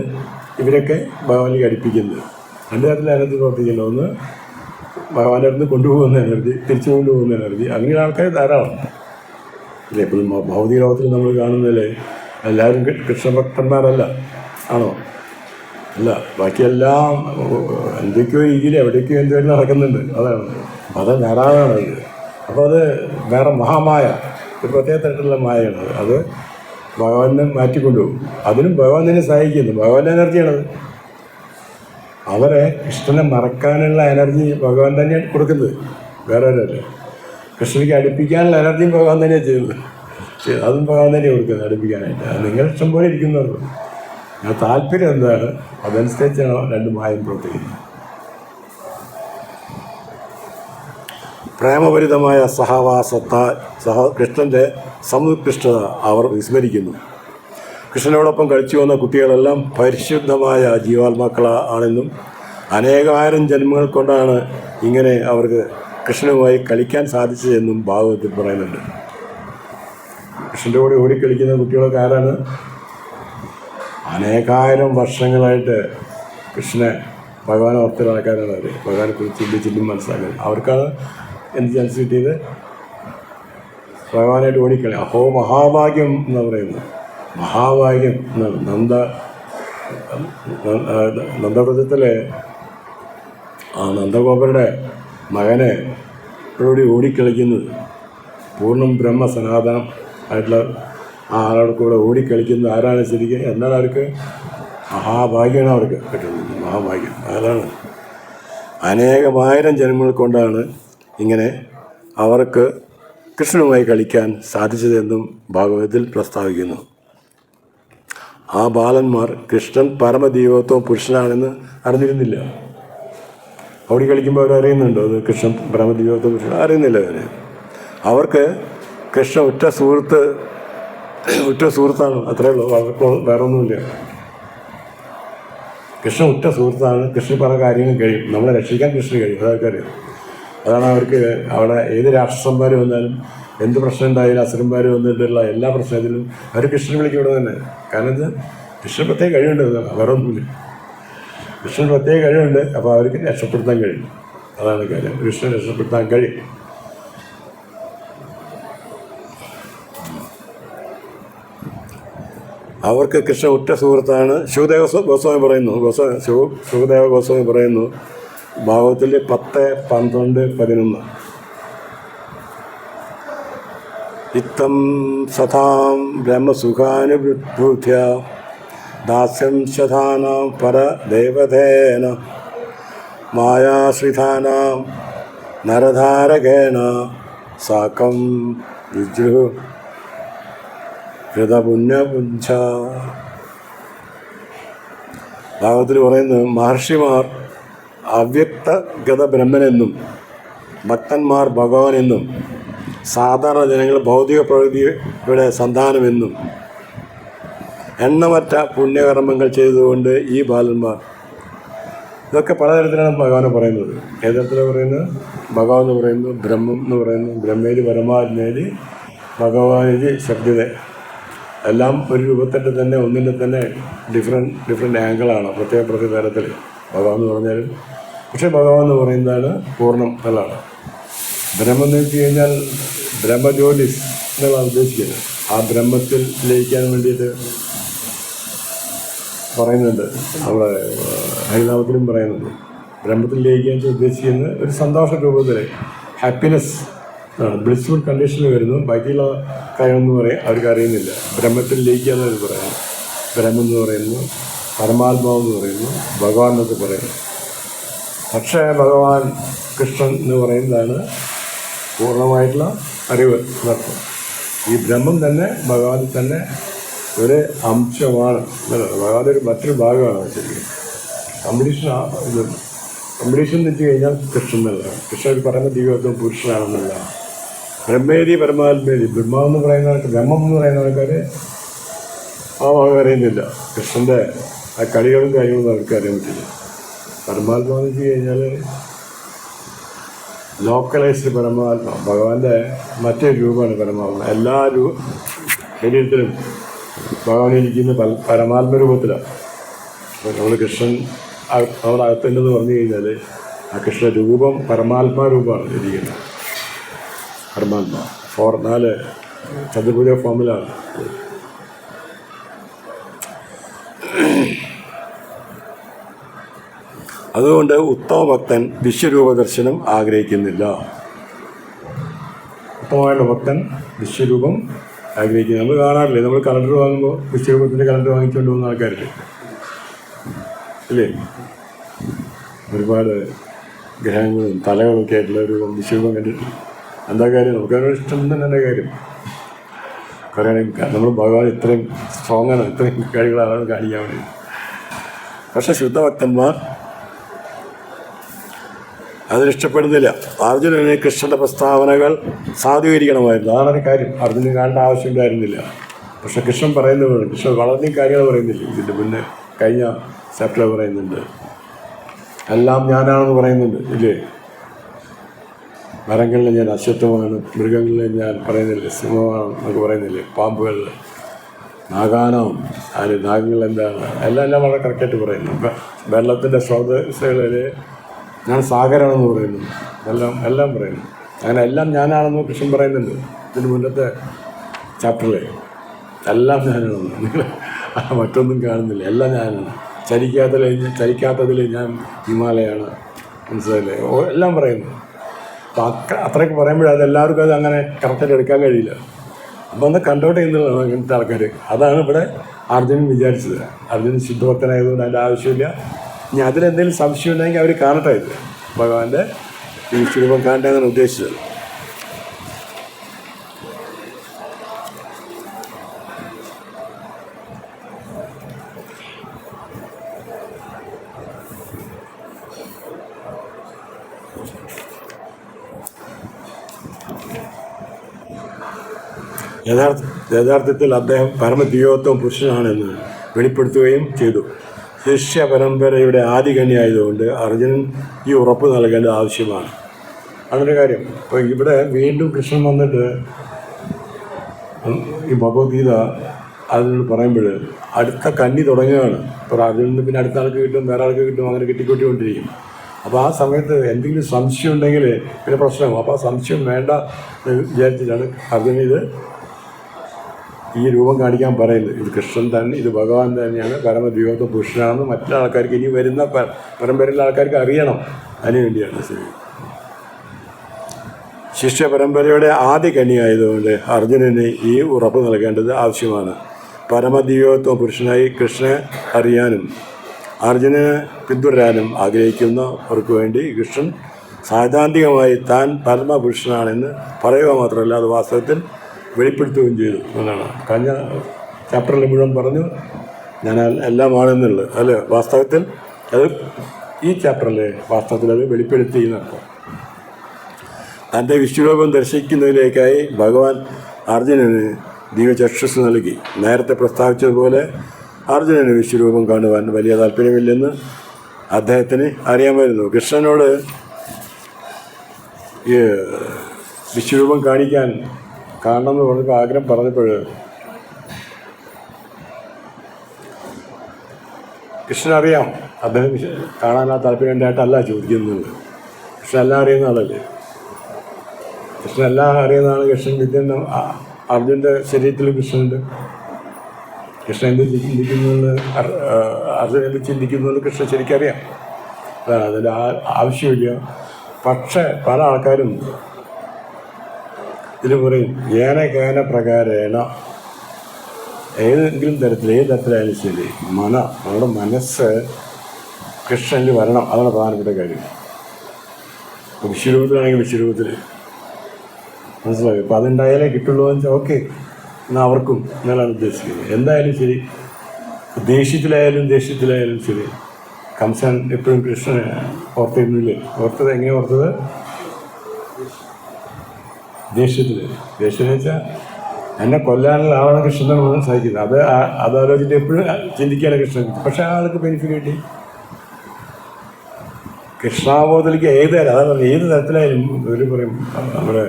ഇവരൊക്കെ ഭഗവാനിക്ക് അടുപ്പിക്കുന്നത്. രണ്ട് തരത്തിലുള്ള എനർജി പ്രവർത്തിക്കുന്നത്. ഒന്ന് ഭഗവാന്റെ അടുത്ത് കൊണ്ടുപോകുന്ന എനർജി, തിരിച്ചു കൊണ്ടുപോകുന്ന എനർജി. അങ്ങനെയുള്ള ആൾക്കാർ ധാരാളം ഇല്ലേ? ഇപ്പോഴും ഭൗതിക ലോകത്തിൽ നമ്മൾ കാണുന്നതിൽ എല്ലാവരും കൃഷ്ണഭക്തന്മാരല്ല, ആണോ? അല്ല, ബാക്കിയെല്ലാം എന്തൊക്കെയോ രീതിയിൽ എവിടേക്കോ എന്തെങ്കിലും നടക്കുന്നുണ്ട്. അതാണ് അത് നേരാളാണത്. അപ്പോൾ അത് വേറെ മഹാമായ ഒരു പ്രത്യേക തരത്തിലുള്ള മായയാണ്. അത് ഭഗവാനെ മാറ്റിക്കൊണ്ടുപോകും. അതിനും ഭഗവാൻ തന്നെ സഹായിക്കുന്നു. ഭഗവാന്റെ എനർജിയാണത്. അവരെ കൃഷ്ണനെ മറക്കാനുള്ള എനർജി ഭഗവാൻ തന്നെയാണ് കൊടുക്കുന്നത്, വേറെ ഒരല്ല. കൃഷ്ണനിക്ക് അടുപ്പിക്കാനുള്ള എനർജിയും ഭഗവാൻ തന്നെയാണ് ചെയ്യുന്നത്. അതും ഭഗവാൻ തന്നെയാണ് കൊടുക്കുന്നത് അടുപ്പിക്കാനായിട്ട്. അത് നിങ്ങളുടെ ഇഷ്ടം പോലെ ഇരിക്കുന്നവർക്ക് ഞാൻ താല്പര്യം എന്താണ് അതനുസരിച്ചാണ് രണ്ട് മായം പ്രവർത്തിക്കുന്നത്. പ്രേമപരിതമായ സഹവാസത്താൽ കൃഷ്ണൻ്റെ സമുത്കൃഷ്ടത അവർ വിസ്മരിക്കുന്നു. കൃഷ്ണനോടൊപ്പം കളിച്ചു വന്ന കുട്ടികളെല്ലാം പരിശുദ്ധമായ ജീവാത്മാക്കളാണെന്നും അനേകായിരം ജന്മങ്ങൾ കൊണ്ടാണ് ഇങ്ങനെ അവർക്ക് കൃഷ്ണനുമായി കളിക്കാൻ സാധിച്ചതെന്നും ഭാഗവതത്തിൽ പറയുന്നുണ്ട്. കൃഷ്ണൻ്റെ കൂടെ ഓടിക്കളിക്കുന്ന കുട്ടികളൊക്കെ ആരാണ്? അനേകായിരം വർഷങ്ങളായിട്ട് കൃഷ്ണനെ ഭഗവാനെ ഓർത്തിലാക്കാനാണ് അവർ. ഭഗവാനെ കുറിച്ച് ചില്ലും മനസ്സിലാക്കുന്നത് അവർക്കാണ് എന്ത് ചാൻസ് കിട്ടിയത്? ഭഗവാനായിട്ട് ഓടിക്കളി. അഹോ മഹാഭാഗ്യം എന്ന് പറയുന്നത്. മഹാഭാഗ്യം എന്നാണ്. നന്ദവ്രതത്തിലെ ആ നന്ദഗോപരുടെ മകനെ ഓടി ഓടിക്കളിക്കുന്നത്, പൂർണ്ണം ബ്രഹ്മ സനാതനം ആയിട്ടുള്ള ആ ആളോട് കൂടെ ഓടിക്കളിക്കുന്നത് ആരാണ് ശരിക്കും? എന്നാൽ അവർക്ക് മഹാഭാഗ്യമാണ് അവർക്ക് കിട്ടുന്നത്. മഹാഭാഗ്യം അതാണ്. അനേകമായിരം ജന്മങ്ങൾ കൊണ്ടാണ് ഇങ്ങനെ അവർക്ക് കൃഷ്ണനുമായി കളിക്കാൻ സാധിച്ചതെന്നും ഭാഗവതത്തിൽ പ്രസ്താവിക്കുന്നു. ആ ബാലന്മാർ കൃഷ്ണൻ പരമദൈവത്വം പുരുഷനാണെന്ന് അറിഞ്ഞിരുന്നില്ല. ഓടി കളിക്കുമ്പോൾ അവരറിയുന്നുണ്ടോ അത് കൃഷ്ണൻ പരമദൈവത്വം പുരുഷൻ? അറിയുന്നില്ല. അവർക്ക് കൃഷ്ണൻ ഉറ്റ സുഹൃത്താണ്, അത്രയേ ഉള്ളൂ. അവർക്ക് വേറെ ഒന്നുമില്ല. കൃഷ്ണൻ ഉറ്റ സുഹൃത്താണ്. കൃഷ്ണൻ പല കാര്യങ്ങളും കഴിയും, നമ്മളെ രക്ഷിക്കാൻ കൃഷ്ണന് കഴിയും. അതൊക്കെയറിയാം. അതാണ് അവർക്ക് അവിടെ ഏത് രാക്ഷസന്മാർ വന്നാലും എന്ത് പ്രശ്നം ഉണ്ടായാലും അസുരന്മാർ വന്നിട്ടുള്ള എല്ലാ പ്രശ്നത്തിലും അവർ കൃഷ്ണൻ വിളിക്കുന്നത് തന്നെ. കാരണം ഇത് കൃഷ്ണൻ പ്രത്യേക കഴിവുണ്ട്, വേറെ ഒന്നുമില്ല. കൃഷ്ണൻ പ്രത്യേക കഴിവുണ്ട്. അപ്പോൾ അവർക്ക് രക്ഷപ്പെടുത്താൻ കഴിയും. അതാണ് കാര്യം. കൃഷ്ണൻ രക്ഷപ്പെടുത്താൻ കഴിയും. അവർക്ക് കൃഷ്ണൻ ഉറ്റ സുഹൃത്താണ്. ശിവദേവ ഗോസ്വാമി പറയുന്നു, ശിവദേവ ഗോസ്വാമി പറയുന്നു ഭാഗവത്തിൽ 10, 12, 11 ഇത്തം സഥാം ബ്രഹ്മസുഖാനുഭൂത്യ ദാസ്യം ശതാനാം പരദേവതേന മായാശ്രിതാനാം നരധാരകേണ സാകം വിജൃ ഹൃതപുണ്യപുഞ്ച. ഭാഗവത്തിൽ പറയുന്നത് മഹർഷിമാർ അവ്യക്തഗത ബ്രഹ്മനെന്നും ഭക്തന്മാർ ഭഗവാനെന്നും സാധാരണ ജനങ്ങൾ ഭൗതിക പ്രകൃതിയുടെ സന്താനമെന്നും എണ്ണമറ്റ പുണ്യകർമ്മങ്ങൾ ചെയ്തുകൊണ്ട് ഈ ബാലന്മാർ, ഇതൊക്കെ പലതരത്തിലാണ് ഭഗവാനെ പറയുന്നത്. ഏതരത്തിലാണ് പറയുന്നത്? ഭഗവാൻ എന്ന് പറയുന്നു, ബ്രഹ്മം എന്ന് പറയുന്നു, ബ്രഹ്മേരി പരമാത്മേരി ഭഗവാനി ശബ്ദത, എല്ലാം ഒരു രൂപത്തിൻ്റെ തന്നെ ഒന്നിൻ്റെ തന്നെ ഡിഫറെൻറ്റ് ആംഗിളാണ് പ്രത്യേക തരത്തിൽ ഭഗവാൻ എന്ന് പറഞ്ഞാലും. പക്ഷേ ഭഗവാൻ എന്ന് പറയുന്നതാണ് പൂർണ്ണം എന്നുള്ളതാണ്. ബ്രഹ്മം എന്ന് വെച്ച് കഴിഞ്ഞാൽ ബ്രഹ്മജ്യോതിസ് എന്നുള്ളതാണ് ഉദ്ദേശിക്കുന്നത്. ആ ബ്രഹ്മത്തിൽ ലയിക്കാൻ വേണ്ടിയിട്ട് പറയുന്നുണ്ട്. അവിടെ ഹരിനാമത്തിലും പറയുന്നുണ്ട്. ബ്രഹ്മത്തിൽ ലയിക്കാൻ ഉദ്ദേശിക്കുന്നത് ഒരു സന്തോഷ രൂപത്തിൽ ഹാപ്പിനെസ് ആണ്, ബ്ലിസ്ഫുൾ കണ്ടീഷനിൽ വരുന്നു. ബാക്കിയുള്ള കാര്യമൊന്നും അവർക്ക് അറിയുന്നില്ല. ബ്രഹ്മത്തിൽ ലയിക്കുക എന്നൊരു പറയുന്നു. ബ്രഹ്മം എന്ന് പറയുന്നു, പരമാത്മാവ് എന്ന് പറയുന്നു, ഭഗവാൻ എന്നൊക്കെ പറയുന്നു. പക്ഷേ ഭഗവാൻ കൃഷ്ണൻ എന്ന് പറയുന്നതാണ് പൂർണ്ണമായിട്ടുള്ള അറിവ് എന്നർത്ഥം. ഈ ബ്രഹ്മം തന്നെ ഭഗവാനിൽ തന്നെ ഒരു അംശമാണ് എന്നുള്ളത്. ഭഗവാന്റെ മറ്റൊരു ഭാഗമാണ് ശരിക്കും. കംപ്ലീഷൻ എന്ന് വെച്ച് കഴിഞ്ഞാൽ കൃഷ്ണൻ എന്നുള്ളതാണ്. കൃഷ്ണൻ ഒരു പറയുന്ന ദൈവത്വം പുരുഷനാണെന്നുള്ളതാണ്. ബ്രഹ്മേരി പരമാത്മേരി, ബ്രഹ്മം എന്ന് പറയുന്ന ആൾക്കാർ ആ ഭാഗം അറിയുന്നില്ല. കൃഷ്ണൻ്റെ ആ കളികളും കാര്യങ്ങളും അവർക്ക് അറിയാൻ പറ്റില്ല. പരമാത്മാന്ന് വെച്ച് കഴിഞ്ഞാൽ ലോക്കലൈസ്ഡ് പരമാത്മ, ഭഗവാന്റെ മറ്റൊരു രൂപമാണ് പരമാത്മ. എല്ലാ ശരീരത്തിലും ഭഗവാൻ ഇരിക്കുന്ന പരമാത്മരൂപത്തിലാണ്. നമ്മൾ കൃഷ്ണൻ നമ്മുടെ അകത്തുണ്ടെന്ന് പറഞ്ഞു കഴിഞ്ഞാൽ ആ കൃഷ്ണ രൂപം പരമാത്മാരൂപമാണ് ഇരിക്കുന്നത്. പരമാത്മ 4 ചതുർഭുജ ഫോമിലാണ്. അതുകൊണ്ട് ഉത്തമ ഭക്തൻ വിശ്വരൂപ ദർശനം ആഗ്രഹിക്കുന്നില്ല. ഉത്തമമായുള്ള ഭക്തൻ വിശ്വരൂപം ആഗ്രഹിക്കുന്നത് നമ്മൾ കാണാറില്ലേ? നമ്മൾ കലണ്ടർ വാങ്ങുമ്പോൾ വിശ്വരൂപത്തിൻ്റെ കലണ്ടർ വാങ്ങിച്ചുകൊണ്ട് പോകുന്ന ആൾക്കാരില്ലേ? ഇല്ലേ? ഒരുപാട് ഗ്രഹങ്ങളും തലകളൊക്കെ ആയിട്ടുള്ള ഒരു വിശ്വരൂപം കണ്ടിട്ടില്ല. എന്താ കാര്യം? നമുക്കതിനോട് ഇഷ്ടം തന്നെ കാര്യം. കുറേ നമ്മൾ ഭഗവാൻ ഇത്രയും സ്ട്രോങ്ങാണ്, ഇത്രയും കഴിവുകളാണ് കാണിക്കാൻ വേണ്ടി. പക്ഷെ ശുദ്ധഭക്തന്മാർ അതിനിഷ്ടപ്പെടുന്നില്ല. അർജുനന് കൃഷ്ണൻ്റെ പ്രസ്താവനകൾ സാധൂകരിക്കണമായിരുന്നു. അതാണ് കാര്യം. അർജുനന് കാണേണ്ട ആവശ്യമുണ്ടായിരുന്നില്ല. പക്ഷെ കൃഷ്ണൻ പറയുന്നതാണ്. കൃഷ്ണൻ വളരെയധികം കാര്യങ്ങൾ പറയുന്നില്ല. ഇതിൻ്റെ മുന്നേ കഴിഞ്ഞ ചാപ്റ്ററിൽ പറയുന്നുണ്ട്, എല്ലാം ഞാനാണെന്ന് പറയുന്നുണ്ട് ഇല്ലേ? മരങ്ങളിൽ ഞാൻ അശ്വത്ഥമാണ്, മൃഗങ്ങളിൽ ഞാൻ പറയുന്നില്ല സിംഹമാണ് എന്നൊക്കെ പറയുന്നില്ലേ? പാമ്പുകളിൽ നാഗാനം, അതിന് നാഗങ്ങൾ എന്താണ്, എല്ലാം വളരെ കറക്റ്റായിട്ട് പറയുന്നു. വെള്ളത്തിൻ്റെ സ്രോതസ്സുകളിൽ ഞാൻ സാഗരമാണെന്ന് പറയുന്നു. എല്ലാം പറയുന്നു. അങ്ങനെ എല്ലാം ഞാനാണെന്ന് കൃഷ്ണൻ പറയുന്നുണ്ട്. ഇതിന് മുന്നത്തെ ചാപ്റ്ററിൽ എല്ലാം ഞാനാണെന്ന്. നിങ്ങൾ മറ്റൊന്നും കാണുന്നില്ല, എല്ലാം ഞാനാണ്. ചലിക്കാത്തതിൽ ഞാൻ ഹിമാലയാണ്, മനസ്സിലായില്ലേ? എല്ലാം പറയുന്നു. അപ്പം അത്രയൊക്കെ പറയുമ്പോഴേ അതെല്ലാവർക്കും അത് അങ്ങനെ കറക്റ്റായിട്ട് എടുക്കാൻ കഴിയില്ല. അപ്പം ഒന്ന് കണ്ടോട്ട് ചെയ്യുന്നതാണ് ഇങ്ങനത്തെ ആൾക്കാർ. അതാണ് ഇവിടെ അർജുനൻ വിചാരിച്ചത്. അർജുനൻ ശുദ്ധഭക്തനായതുകൊണ്ട് അതിൻ്റെ ആവശ്യമില്ല. ഇനി അതിലെന്തെങ്കിലും സംശയം ഉണ്ടെങ്കിൽ അവർ കാണട്ടെ. ഇത് ഭഗവാന്റെ ഈ സ്വരൂപം കാണട്ടെ എന്നാണ് ഉദ്ദേശിച്ചത്. യഥാർത്ഥത്തിൽ അദ്ദേഹം പരമദിവ്യോത്തമ പുരുഷനാണെന്ന് വെളിപ്പെടുത്തുകയും ചെയ്തു. ശിഷ്യ പരമ്പരയുടെ ആദികന്യായതുകൊണ്ട് അർജുനൻ ഈ ഉറപ്പ് നൽകേണ്ടത് ആവശ്യമാണ്. അതൊരു കാര്യം. അപ്പോൾ ഇവിടെ വീണ്ടും കൃഷ്ണൻ വന്നിട്ട് ഈ ഭഗവത്ഗീത അതിനോട് പറയുമ്പോൾ അടുത്ത കന്നി തുടങ്ങുകയാണ്. ഇപ്പോൾ അർജുനന് പിന്നെ അടുത്ത ആൾക്ക് കിട്ടും, വേറെ ആൾക്ക് കിട്ടും, അങ്ങനെ കിട്ടിക്കൊണ്ടിരിക്കും. അപ്പോൾ ആ സമയത്ത് എന്തെങ്കിലും സംശയം ഉണ്ടെങ്കിൽ പിന്നെ പ്രശ്നമാകും. അപ്പോൾ ആ സംശയം വേണ്ട എന്ന് വിചാരിച്ചിട്ടാണ് അർജുനൻ ഈ രൂപം കാണിക്കാൻ പറയുന്നത്. ഇത് കൃഷ്ണൻ തന്നെ, ഇത് ഭഗവാൻ തന്നെയാണ്, പരമദിവ്യോത്തമ പുരുഷനാണെന്ന് മറ്റുള്ള ആൾക്കാർക്ക്, ഇനി വരുന്ന പരമ്പരയിലെ ആൾക്കാർക്ക് അറിയണം. അതിനു വേണ്ടിയാണ് ശിഷ്യ പരമ്പരയുടെ ആദ്യ കന്യായതുകൊണ്ട് അർജുനന് ഈ ഉറപ്പ് നൽകേണ്ടത് ആവശ്യമാണ്. പരമദിവ്യോത്തമ പുരുഷനായി കൃഷ്ണനെ അറിയാനും അർജുനനെ പിന്തുടരാനും ആഗ്രഹിക്കുന്നവർക്ക് വേണ്ടി കൃഷ്ണൻ സൈദ്ധാന്തികമായി താൻ പരമപുരുഷനാണെന്ന് പറയുക മാത്രമല്ല, അത് വാസ്തവത്തിൽ വെളിപ്പെടുത്തുകയും ചെയ്തു എന്നാണ്. കഴിഞ്ഞ ചാപ്റ്ററിൽ മുഴുവൻ പറഞ്ഞു ഞാൻ എല്ലാമാണെന്നുള്ളത്. അല്ല, വാസ്തവത്തിൽ അത് ഈ ചാപ്റ്ററിൽ വാസ്തവത്തിൽ അത് വെളിപ്പെടുത്തി എന്നർത്ഥം. തൻ്റെ വിശ്വരൂപം ദർശിക്കുന്നതിലേക്കായി ഭഗവാൻ അർജുനന് ദിവ്യചക്ഷുസ് നൽകി. നേരത്തെ പ്രസ്താവിച്ചതുപോലെ അർജുനന് വിശ്വരൂപം കാണുവാൻ വലിയ താല്പര്യമില്ലെന്ന് അദ്ദേഹത്തിന് അറിയാമായിരുന്നു. കൃഷ്ണനോട് ഈ വിശ്വരൂപം കാണണമെന്ന് പറഞ്ഞപ്പോൾ ആഗ്രഹം പറഞ്ഞപ്പോൾ കൃഷ്ണനറിയാം അദ്ദേഹം കാണാൻ താല്പര്യം ഉണ്ടായിട്ടല്ല ചോദിക്കുന്നത്. കൃഷ്ണൻ എല്ലാം അറിയുന്ന ആളല്ലേ. കൃഷ്ണൻ എല്ലാം അറിയുന്നതാണ്. കൃഷ്ണൻ വിദ്യ അർജുൻ്റെ ശരീരത്തിലും കൃഷ്ണനുണ്ട്. കൃഷ്ണൻ എന്ത് ചിന്തിക്കുന്നുവെന്ന് അർജുൻ എന്ത് ചിന്തിക്കുന്നുവെന്ന് കൃഷ്ണൻ ശരിക്കറിയാം. അതാണ്, അതിൻ്റെ ആവശ്യമില്ല. പക്ഷേ പല ആൾക്കാരും ഇതിൽ പറയും ഏന പ്രകാരേണ, ഏത് തരത്തിലായാലും ശരി നമ്മുടെ മനസ്സ് കൃഷ്ണനിൽ വരണം. അതാണ് പ്രധാനപ്പെട്ട കാര്യം. ഇപ്പോൾ വിശ്വരൂപത്തിലാണെങ്കിൽ വിശ്വരൂപത്തിൽ മനസ്സിലായി. അപ്പോൾ അതുണ്ടായാലേ കിട്ടുള്ളൂ എന്ന് വെച്ചാൽ ഓക്കെ, എന്നാൽ അവർക്കും എന്നാലാണ് ഉദ്ദേശിക്കുന്നത്. എന്തായാലും ശരി, ദേഷ്യത്തിലായാലും ശരി, കംസൻ എപ്പോഴും കൃഷ്ണനെ ഓർത്തിരുന്നില്ലേ? എങ്ങനെ ഓർത്തത്? ദേഷ്യം വെച്ചാൽ എന്നെ കൊല്ലാനുള്ള ആളാണ് കൃഷ്ണൻ സഹിക്കുന്നത്. അതാലോചിച്ചിട്ട് എപ്പോഴും ചിന്തിക്കുകയാണ് കൃഷ്ണൻ. പക്ഷേ ആൾക്ക് ബെനിഫിറ്റ് കിട്ടി. കൃഷ്ണാബോധത്തിലേക്ക് അതാണ് ഏത് തരത്തിലായാലും ഒരു പറയും നമ്മുടെ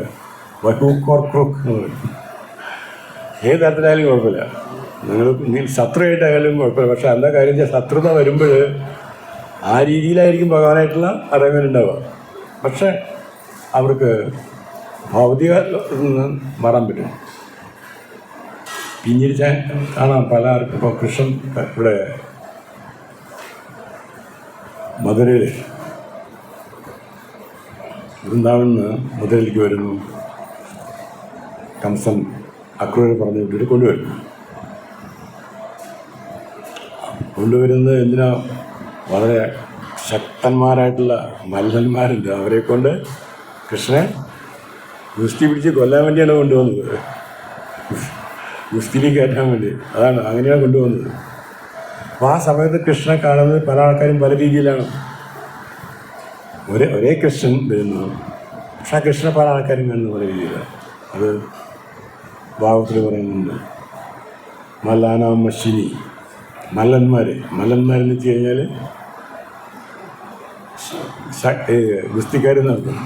വഹൂക്ക് ഓർ ക്രൂക്ക് എന്ന് പറയും. ഏത് തരത്തിലായാലും കുഴപ്പമില്ല. നിങ്ങൾ ശത്രുവായിട്ടായാലും കുഴപ്പമില്ല. പക്ഷേ എന്താ കാര്യം വെച്ചാൽ ശത്രുത വരുമ്പോൾ ആ രീതിയിലായിരിക്കും ഭഗവാനായിട്ടുള്ള അറിവുകൾ ഉണ്ടാവുക. പക്ഷേ അവർക്ക് ഭൗതിക നിന്ന് മാറാൻ പറ്റും. പിന്നീട് കാണാം പലർക്കും. ഇപ്പോൾ കൃഷ്ണൻ ഇവിടെ മധുരയിൽ വൃന്ദാവനിൽ മധുരയിലേക്ക് വരുന്നു. കംസൻ അക്രൂരെ പറഞ്ഞു വിട്ടിട്ട് കൊണ്ടുവരുന്നത് എന്തിനാ? വളരെ ശക്തന്മാരായിട്ടുള്ള മല്ലന്മാരുണ്ട്, അവരെ കൊണ്ട് കൃഷ്ണനെ ഗുസ്തി പിടിച്ച് കൊല്ലാൻ വേണ്ടിയാണ് കൊണ്ടുവന്നത്, ഗുസ്തിയിൽ കയറ്റാൻ വേണ്ടി. അങ്ങനെയാണ് കൊണ്ടുവന്നത്. അപ്പോൾ ആ സമയത്ത് കൃഷ്ണനെ കാണുന്നത് പല ആൾക്കാരും പല രീതിയിലാണ്. ഒരേ കൃഷ്ണൻ വരുന്നു, പക്ഷെ ആ കൃഷ്ണനെ പല ആൾക്കാരും കാണുന്നത് പല രീതിയിലാണ്. അത് ഭാഗത്തിൽ പറയുന്നുണ്ട്. മല്ലാന മഷിനി, മല്ലന്മാരെന്ന് വെച്ച് കഴിഞ്ഞാൽ ഗുസ്തിക്കാരെന്ന് നടത്തും.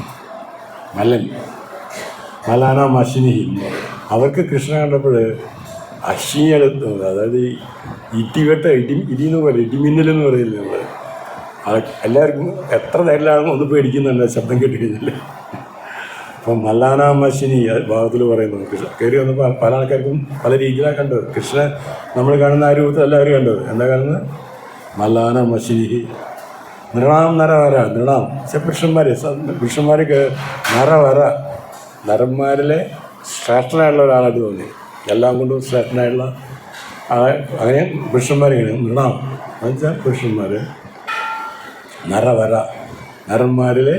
മല്ലാന മഷിനി. അവർക്ക് കൃഷ്ണൻ കണ്ടപ്പോൾ അശ്വിനിയെടുത്തത്, അതായത് ഇടിയെന്ന് പറയും, ഇടിമിന്നലെന്ന് പറയില്ല നമ്മൾ. എല്ലാവർക്കും എത്ര ധൈര്യമാണെന്ന് ഒന്ന് പേടിക്കുന്നുണ്ട് ശബ്ദം കേട്ട് കഴിഞ്ഞാൽ. അപ്പം മല്ലാന മഷിനി ഭാഗത്തിൽ പറയുന്നു. കയറി വന്നപ്പോൾ പല ആൾക്കാർക്കും പല രീതിയിലാണ് കണ്ടത്. കൃഷ്ണൻ നമ്മൾ കാണുന്ന ആ രൂപത്തിൽ എല്ലാവരും കണ്ടത്. എന്താ കാണുന്നത്? മല്ലാന മഷിനി. നൃണാം നരവര. പുരുഷന്മാർക്ക് നരന്മാരിലെ ശ്രേഷ്ഠനായുള്ള ഒരാളായിട്ട് തോന്നി. എല്ലാം കൊണ്ടും ശ്രേഷ്ഠനായിട്ടുള്ള അങ്ങനെ പുരുഷന്മാരിങ്ങനെ നൃണാം എന്ന് വെച്ചാൽ പുരുഷന്മാർ. നരന്മാരിലെ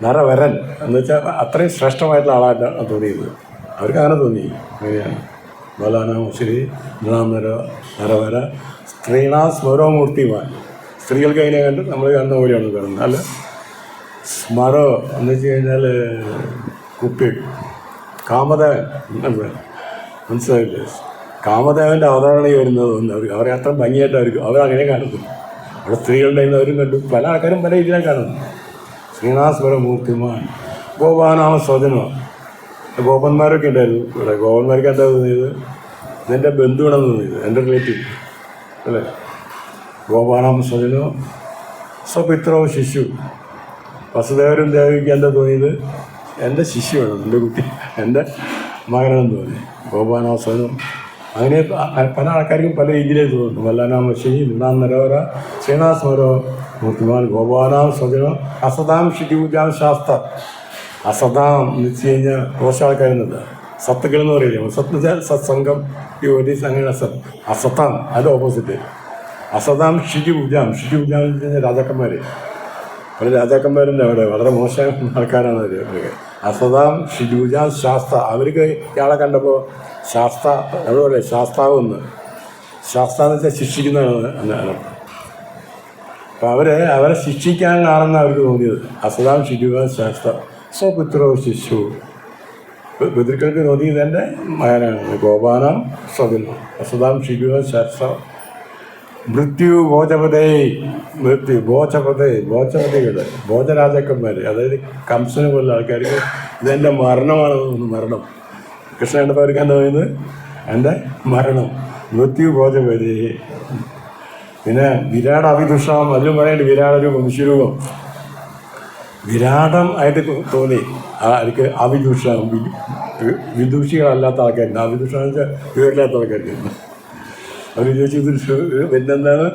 നരവരൻ എന്ന് വെച്ചാൽ അത്രയും ശ്രേഷ്ഠമായിട്ടുള്ള ആളായിട്ടാണ് തോന്നിയത്. അവർക്ക് അങ്ങനെ തോന്നി. അങ്ങനെയാണ് മല്ലാന ശരി. നൃണാം നരവര സ്ത്രീണാ സ്മരോമൂർത്തിമാൻ. സ്ത്രീകൾക്ക് അതിനെ കണ്ട് നമ്മൾ കാണുന്ന പോലെയാണ് കാണുന്നത്. അല്ല, സ്മരോ എന്ന് വെച്ച് കഴിഞ്ഞാൽ കുപ്പി. കാമദേവൻ മനസ്സിലായില്ലേ? കാമദേവൻ്റെ അവതാരണയിൽ വരുന്നത് അവരെ അത്ര ഭംഗിയായിട്ടായിരിക്കും അവരങ്ങനെ കാണുന്നു. അവിടെ സ്ത്രീകളുടെ അവരും കണ്ടു. പല ആൾക്കാരും പല രീതിയിലാണ് കാണുന്നു. ശ്രീനാസ്വര മൂർത്തിമാൻ. ഗോപാനാമ സ്വജനോ. ഗോപന്മാരൊക്കെ ഉണ്ടായിരുന്നു ഇവിടെ. ഗോപന്മാർക്ക് എന്താ തോന്നിയത്? ഇതെൻ്റെ ബന്ധുവാണെന്ന് തോന്നിയത്, എൻ്റെ റിലേറ്റീവ് അല്ലേ. ഗോപാനാമ സ്വജനോ സ്വപിത്രോ ശിശു. വസുദേവരും ദേവിക്ക് എന്താ തോന്നിയത്? എൻ്റെ ശിശുവാണ്, എൻ്റെ കുട്ടി, എൻ്റെ മകനാണെന്ന് തോന്നി. ഗോപാനാമ സ്വജനം. അങ്ങനെ പല ആൾക്കാർക്കും പല രീതിയിലേ തോന്നുന്നു. മല്ലാനാമ ശനി, നൃണാം നരവര, ശ്രീനാസ്മരോ മൂർത്തിമാൻ, ഗോപാനാം സ്വജനോ അസതാം ഷിജൂജാം ശാസ്ത്ര. അസതാം എന്ന് വെച്ച് കഴിഞ്ഞാൽ കുറച്ച് ആൾക്കാരുന്നത് സത്തുക്കൾ എന്ന് പറയില്ലേ. സത്ത് സത്സംഗം യുവതി അങ്ങനെ അസതാം, അത് ഓപ്പോസിറ്റ്. അസതാം ഷിജുപൂജാം എന്ന് വെച്ച് കഴിഞ്ഞാൽ രാജാക്കന്മാർ. പല രാജാക്കന്മാരുണ്ട് അവിടെ, വളരെ മോശം ആൾക്കാരാണ് അവർ. അസതാം ഷിജൂജാം ശാസ്ത്ര. അവർക്ക് ഇയാളെ കണ്ടപ്പോൾ ശാസ്ത്ര, അതുപോലെ ശാസ്താവെന്ന്. ശാസ്ത്ര എന്ന് വെച്ചാൽ ശിക്ഷിക്കുന്നതാണ്. അപ്പോൾ അവരെ ശിക്ഷിക്കാനാണെന്ന് അവർക്ക് തോന്നിയത്. അസതാം ഷിജുജാം ശാസ്ത്ര സ്വപുത്രോ ശിശു. പിതൃക്കൾക്ക് തോന്നിയത് എൻ്റെ മകനാണ്. ഗോപാനാം സ്വജനം അസതാം ഷിജുജാം ശാസ്ത്ര. മൃത്യു ഭോജപതികൾ, ഭോജരാജാക്കന്മാർ, അതായത് കംസനെ പോലുള്ള ആൾക്കാർക്ക് ഇതെൻ്റെ മരണമാണ് തോന്നുന്നു. മരണം കൃഷ്ണ കണ്ടപ്പോൾ അവർക്ക് എന്താ പറയുന്നത്? എൻ്റെ മരണം. മൃത്യു ഭോജപതി. പിന്നെ വിരാട് അവിദുഷാം, അതിലും പറയേണ്ടത് വിരാടൊരു മനുഷ്യരൂപം. വിരാടം ആയിട്ട് തോന്നി അവർക്ക്. അവിദുഷം, വിദൂഷികളല്ലാത്ത ആൾക്കാരുണ്ട്. അവിദുഷം എന്ന് വെച്ചാൽ വിവരമില്ലാത്ത ആൾക്കാർക്ക്. അവർ ചോദിച്ചു ഇത് പിന്നെന്താണ്?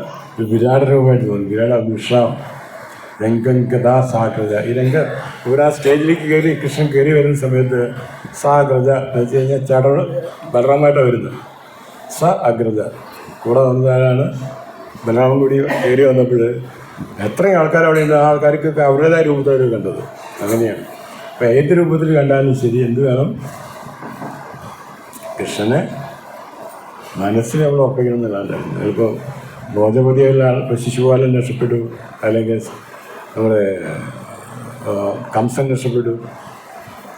വിരാട രൂപമായിട്ട് തോന്നി. വിരാട വിഷാം. രംഗം ഗതാ സാഗ്രത. ഈ രംഗം ഇവർ ആ സ്റ്റേജിലേക്ക് കയറി കൃഷ്ണൻ കയറി വരുന്ന സമയത്ത് സാഗ്രത എന്ന് വെച്ച് കഴിഞ്ഞാൽ ബലറാമായിട്ടാണ് വരുന്നത്. അഗ്രത കൂടെ വന്നതാണ്. ബലറാമൻ കൂടി കയറി വന്നപ്പോൾ എത്രയും ആൾക്കാർ അവിടെ ഉണ്ട്. ആ ആൾക്കാർക്കൊക്കെ അവരുടേതായ രൂപത്തിൽ കണ്ടത്. അങ്ങനെയാണ്. അപ്പോൾ ഏത് രൂപത്തിൽ കണ്ടാലും ശരി, എന്ത് വേണം? കൃഷ്ണനെ മനസ്സിൽ നമ്മൾ ഒപ്പിക്കണം എന്നുള്ളതാണ്. ഇപ്പോൾ ഭോജപതിയുള്ള ഇപ്പോൾ ശിശുപാലൻ രക്ഷപ്പെട്ടു, അല്ലെങ്കിൽ നമ്മുടെ കംസൻ രക്ഷപ്പെട്ടു.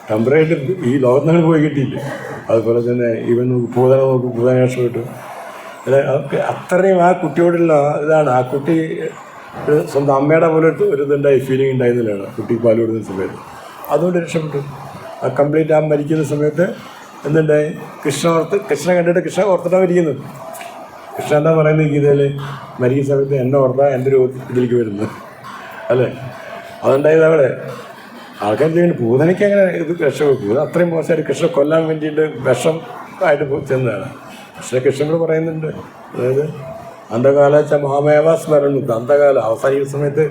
ടെമ്പറേറ്റ് ഈ ലോകത്തിന് പോയി കിട്ടിയില്ല. അതുപോലെ തന്നെ ഇവൻ പൂതന രക്ഷപ്പെട്ടു. അതൊക്കെ അത്രയും ആ കുട്ടിയോടുള്ള ഇതാണ്. ആ കുട്ടി സ്വന്തം അമ്മയുടെ പോലെ ഒരു ഇതുണ്ടായി, ഫീലിംഗ് ഉണ്ടായിരുന്നില്ലാണ് കുട്ടി പാൽ കൊടുക്കുന്ന സമയത്ത്. അതുകൊണ്ട് രക്ഷപ്പെട്ടു. ആ കംപ്ലീറ്റ് ആ മരിക്കുന്ന സമയത്ത് എന്തുണ്ടായി? കൃഷ്ണ കണ്ടിട്ട് കൃഷ്ണ ഓർത്തിട്ടാണ് മരിക്കുന്നത്. കൃഷ്ണ എന്താ പറയുന്നത് ഗീതയിൽ? മരിക്കുന്ന സമയത്ത് എന്നെ ഓർത്താൽ എൻ്റെ ഇതിലേക്ക് വരുന്നത് അല്ലേ. അതുണ്ടായത് അവിടെ ആൾക്കാർ ചെയ്യുന്നു. പൂതനയ്ക്ക് അങ്ങനെ ഇത് രക്ഷപ്പെട്ടു. അത്രയും മോശമായിട്ട് കൃഷ്ണ കൊല്ലാൻ വേണ്ടിയിട്ട് വിഷം ആയിട്ട് ചെന്നതാണ്. പക്ഷേ കൃഷ്ണനോട് പറയുന്നുണ്ട്, അതായത് അന്ധകാല വെച്ചാൽ മാമേവ സ്മരണം. അന്ധകാലം അവസാനിക്കുന്ന സമയത്ത്,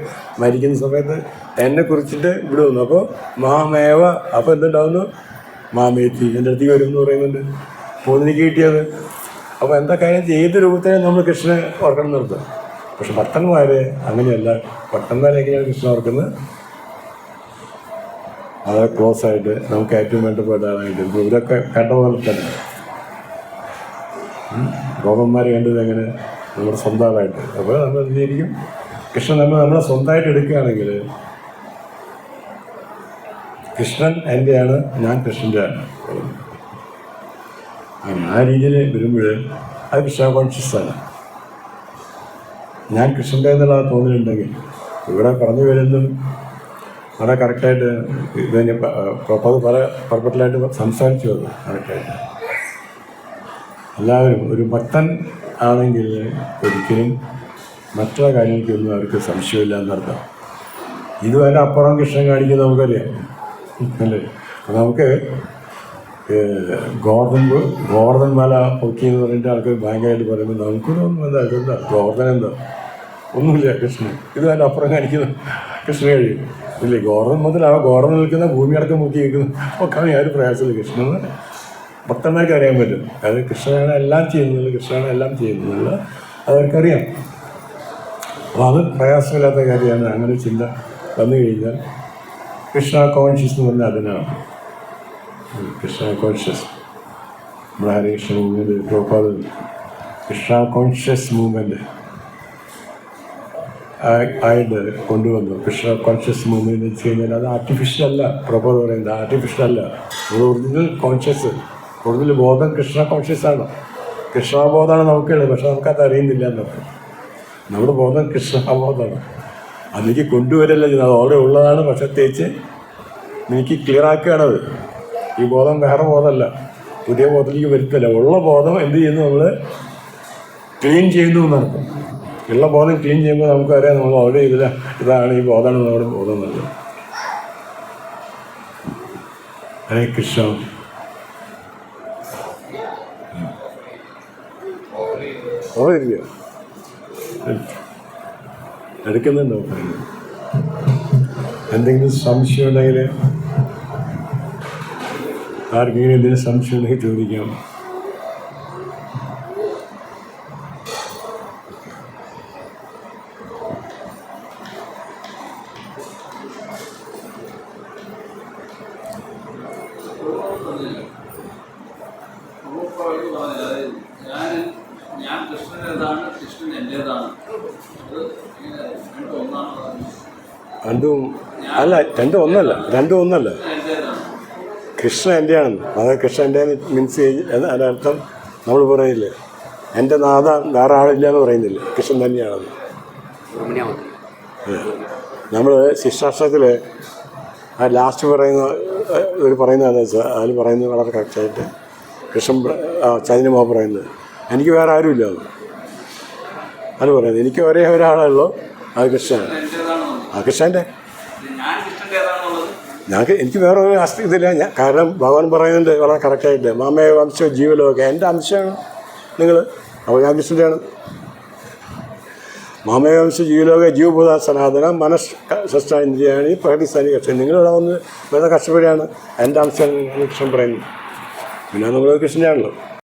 മരിക്കുന്ന സമയത്ത് എന്നെ കുറിച്ചിട്ട് ഇവിടെ വന്നു. അപ്പോൾ മാമേവ, അപ്പോൾ എന്തുണ്ടാവുന്നു? മാമേത്തി എൻ്റെ അടുത്തേക്ക് വരും എന്ന് പറയുന്നുണ്ട്. അപ്പോൾ എനിക്ക് കിട്ടിയത്. അപ്പോൾ എന്താ കാര്യം, ഏത് രൂപത്തിലും നമ്മൾ കൃഷ്ണനെ ഓർക്കണം നിർത്തും. പക്ഷെ ഭക്തന്മാർ അങ്ങനെയല്ല. ഭക്തന്മാരെ എങ്ങനെയാണ് കൃഷ്ണൻ ഓർക്കുന്നത്? വളരെ ക്ലോസ് ആയിട്ട്, നമുക്ക് ഏറ്റവും വേണ്ടപ്പെട്ട ആളായിട്ട്. ഇപ്പോൾ ഇവരൊക്കെ കണ്ട പോലെ തന്നെ ഗോപന്മാരെ കണ്ടത് എങ്ങനെ? നമ്മുടെ സ്വന്തം ആളായിട്ട്. അപ്പോൾ നമ്മൾ എന്തിരിക്കും, കൃഷ്ണൻ നമ്മളെ സ്വന്തമായിട്ട് എടുക്കുകയാണെങ്കിൽ കൃഷ്ണൻ എൻ്റെയാണ്, ഞാൻ കൃഷ്ണൻ്റെ ആണ്. അങ്ങനെ ആ രീതിയിൽ വരുമ്പോൾ അത് കൃഷ്ണ കോൺഷ്യസാണ്. ഞാൻ കൃഷ്ണൻ്റെ എന്നുള്ള തോന്നലുണ്ടെങ്കിൽ ഇവിടെ പറഞ്ഞു വരുന്നതും വളരെ കറക്റ്റായിട്ട് ഇതിനെ പല പെർഫെക്റ്റായിട്ട് സംസാരിച്ചു വന്നു. കറക്റ്റായിട്ട് എല്ലാവരും ഒരു ഭക്തൻ ആണെങ്കിൽ ഒരിക്കലും മറ്റുള്ള കാര്യങ്ങൾക്കൊന്നും അവർക്ക് സംശയമില്ല എന്നർത്ഥം. ഇതുവരെ അപ്പുറം കൃഷ്ണൻ കാണിക്കുന്നത് നമുക്കറിയാം അല്ലേ? നമുക്ക് ഗോവർദ്ധൻ മല പൊക്കി എന്ന് പറഞ്ഞിട്ട് ആൾക്ക് ഭയങ്കരമായിട്ട് പറയുമ്പോൾ നമുക്കൊന്നും ഇതെന്താ ഗോവർദ്ധൻ എന്താ, ഒന്നുമില്ല കൃഷ്ണൻ. ഇതുവരെ അപ്പുറം കാണിക്കുന്ന കൃഷ്ണൻ കഴിയും ഇല്ലേ? ഗോവർദ്ധൻ നിൽക്കുന്ന ഭൂമി അടക്കം മുക്കി നിൽക്കുന്ന ഒക്കെ യാതൊരു പ്രയാസമില്ല. കൃഷ്ണന് ഭക്തന്മാർക്ക് അറിയാൻ പറ്റും. അത് കൃഷ്ണനാണ് എല്ലാം ചെയ്യുന്നത്, കൃഷ്ണനാണ് എല്ലാം ചെയ്യുന്നത് അവർക്കറിയാം. അപ്പോൾ അത് പ്രയാസമില്ലാത്ത കാര്യമാണ്. അങ്ങനെ ചിന്ത വന്നു കഴിഞ്ഞാൽ കൃഷ്ണ കോൺഷ്യസ് എന്ന് പറഞ്ഞാൽ അതിനാണ്. കൃഷ്ണ കോൺഷ്യസ് നമ്മുടെ Hare Krishna movement Prabhupada Krishna conscious movement ആയിട്ട് കൊണ്ടുവന്നു. കൃഷ്ണ കോൺഷ്യസ് മൂവ്മെൻറ്റ് വെച്ച് കഴിഞ്ഞാൽ അത് ആർട്ടിഫിഷ്യൽ അല്ല. പ്രഭുപാദ് പറയുന്നത് ആർട്ടിഫിഷ്യൽ അല്ല. നമ്മുടെ ഒറിജിനൽ കോൺഷ്യസ്, ഒറിജിനൽ ബോധം കൃഷ്ണ കോൺഷ്യസാണ്. കൃഷ്ണബോധമാണ് നമുക്കുള്ളത്. പക്ഷെ നമുക്കത് അറിയുന്നില്ല എന്നൊക്കെ. നമ്മുടെ ബോധം കൃഷ്ണബോധമാണ്. അതിലേക്ക് കൊണ്ടുവരല്ല ചെയ്യുന്നത്. അത് ഓൾറെഡി ഉള്ളതാണ്. പക്ഷെ തേച്ച് എനിക്ക് ക്ലിയർ ആക്കുകയാണത്. ഈ ബോധം വേറെ ബോധമല്ല, പുതിയ ബോധത്തിലേക്ക് വരുത്തില്ല. ഉള്ള ബോധം എന്ത് ചെയ്യുന്നു? നമ്മൾ ക്ലീൻ ചെയ്യുന്നു എന്നർത്ഥം. ഉള്ള ബോധം ക്ലീൻ ചെയ്യുമ്പോൾ നമുക്കറിയാം നമ്മൾ ഓൾറെഡി ഇതാണ് ഈ ബോധമാണ് നമ്മുടെ ബോധം എന്നുള്ളത്. ഹരേ കൃഷ്ണ. ഓർമ്മ എടുക്കുന്നുണ്ടോ? എന്തെങ്കിലും സംശയം ഉണ്ടെങ്കിൽ ആർക്കെങ്കിലും ഇതിന് സംശയം ഉണ്ടെങ്കിൽ ചോദിക്കാം. രണ്ടും ഒന്നല്ല. കൃഷ്ണൻ എൻ്റെയാണെന്ന്. അത് കൃഷ്ണൻ എൻ്റെ മീൻസ് അതിനർത്ഥം നമ്മൾ പറയില്ലേ, എൻ്റെ നാഥ വേറെ ആളില്ല എന്ന് പറയുന്നില്ല, കൃഷ്ണൻ തന്നെയാണെന്ന്. നമ്മൾ ശിക്ഷാഷ്ടത്തിൽ ആ ലാസ്റ്റ് പറയുന്നതെന്ന് വെച്ചാൽ അതിൽ പറയുന്നത് വളരെ കറക്റ്റായിട്ട് കൃഷ്ണൻ ചൈതന്യമാ പറയുന്നത്, എനിക്ക് വേറെ ആരുമില്ല അത് പറയുന്നത്. എനിക്ക് ഒരേ ഒരാളുള്ളൂ, അത് കൃഷ്ണനാണ്. ആ കൃഷ്ണൻ്റെ എനിക്ക് വേറെ ഒരു ഇതില്ല. കാരണം ഭഗവാൻ പറയുന്നുണ്ട് വളരെ കറക്റ്റായിട്ട്, മാമേ വംശ ജീവലോകം എൻ്റെ അംശമാണ് നിങ്ങൾ. അപ്പോൾ ഞാൻ കൃഷ്ണൻ്റെയാണ്. മാമേ വംശ ജീവലോക ജീവഭൂത സനാതന മനഃഷ്ടാന്ദ്രിയാണ് പ്രകൃതിസ്ഥാനി കൃഷ്ണൻ. നിങ്ങളിവിടെ വന്ന് വേറെ കഷ്ടപ്പെടുകയാണ്, എൻ്റെ അംശമാണ് കൃഷ്ണൻ പറയുന്നത്. പിന്നെ നമ്മൾ കൃഷ്ണൻ്റെയാണല്ലോ.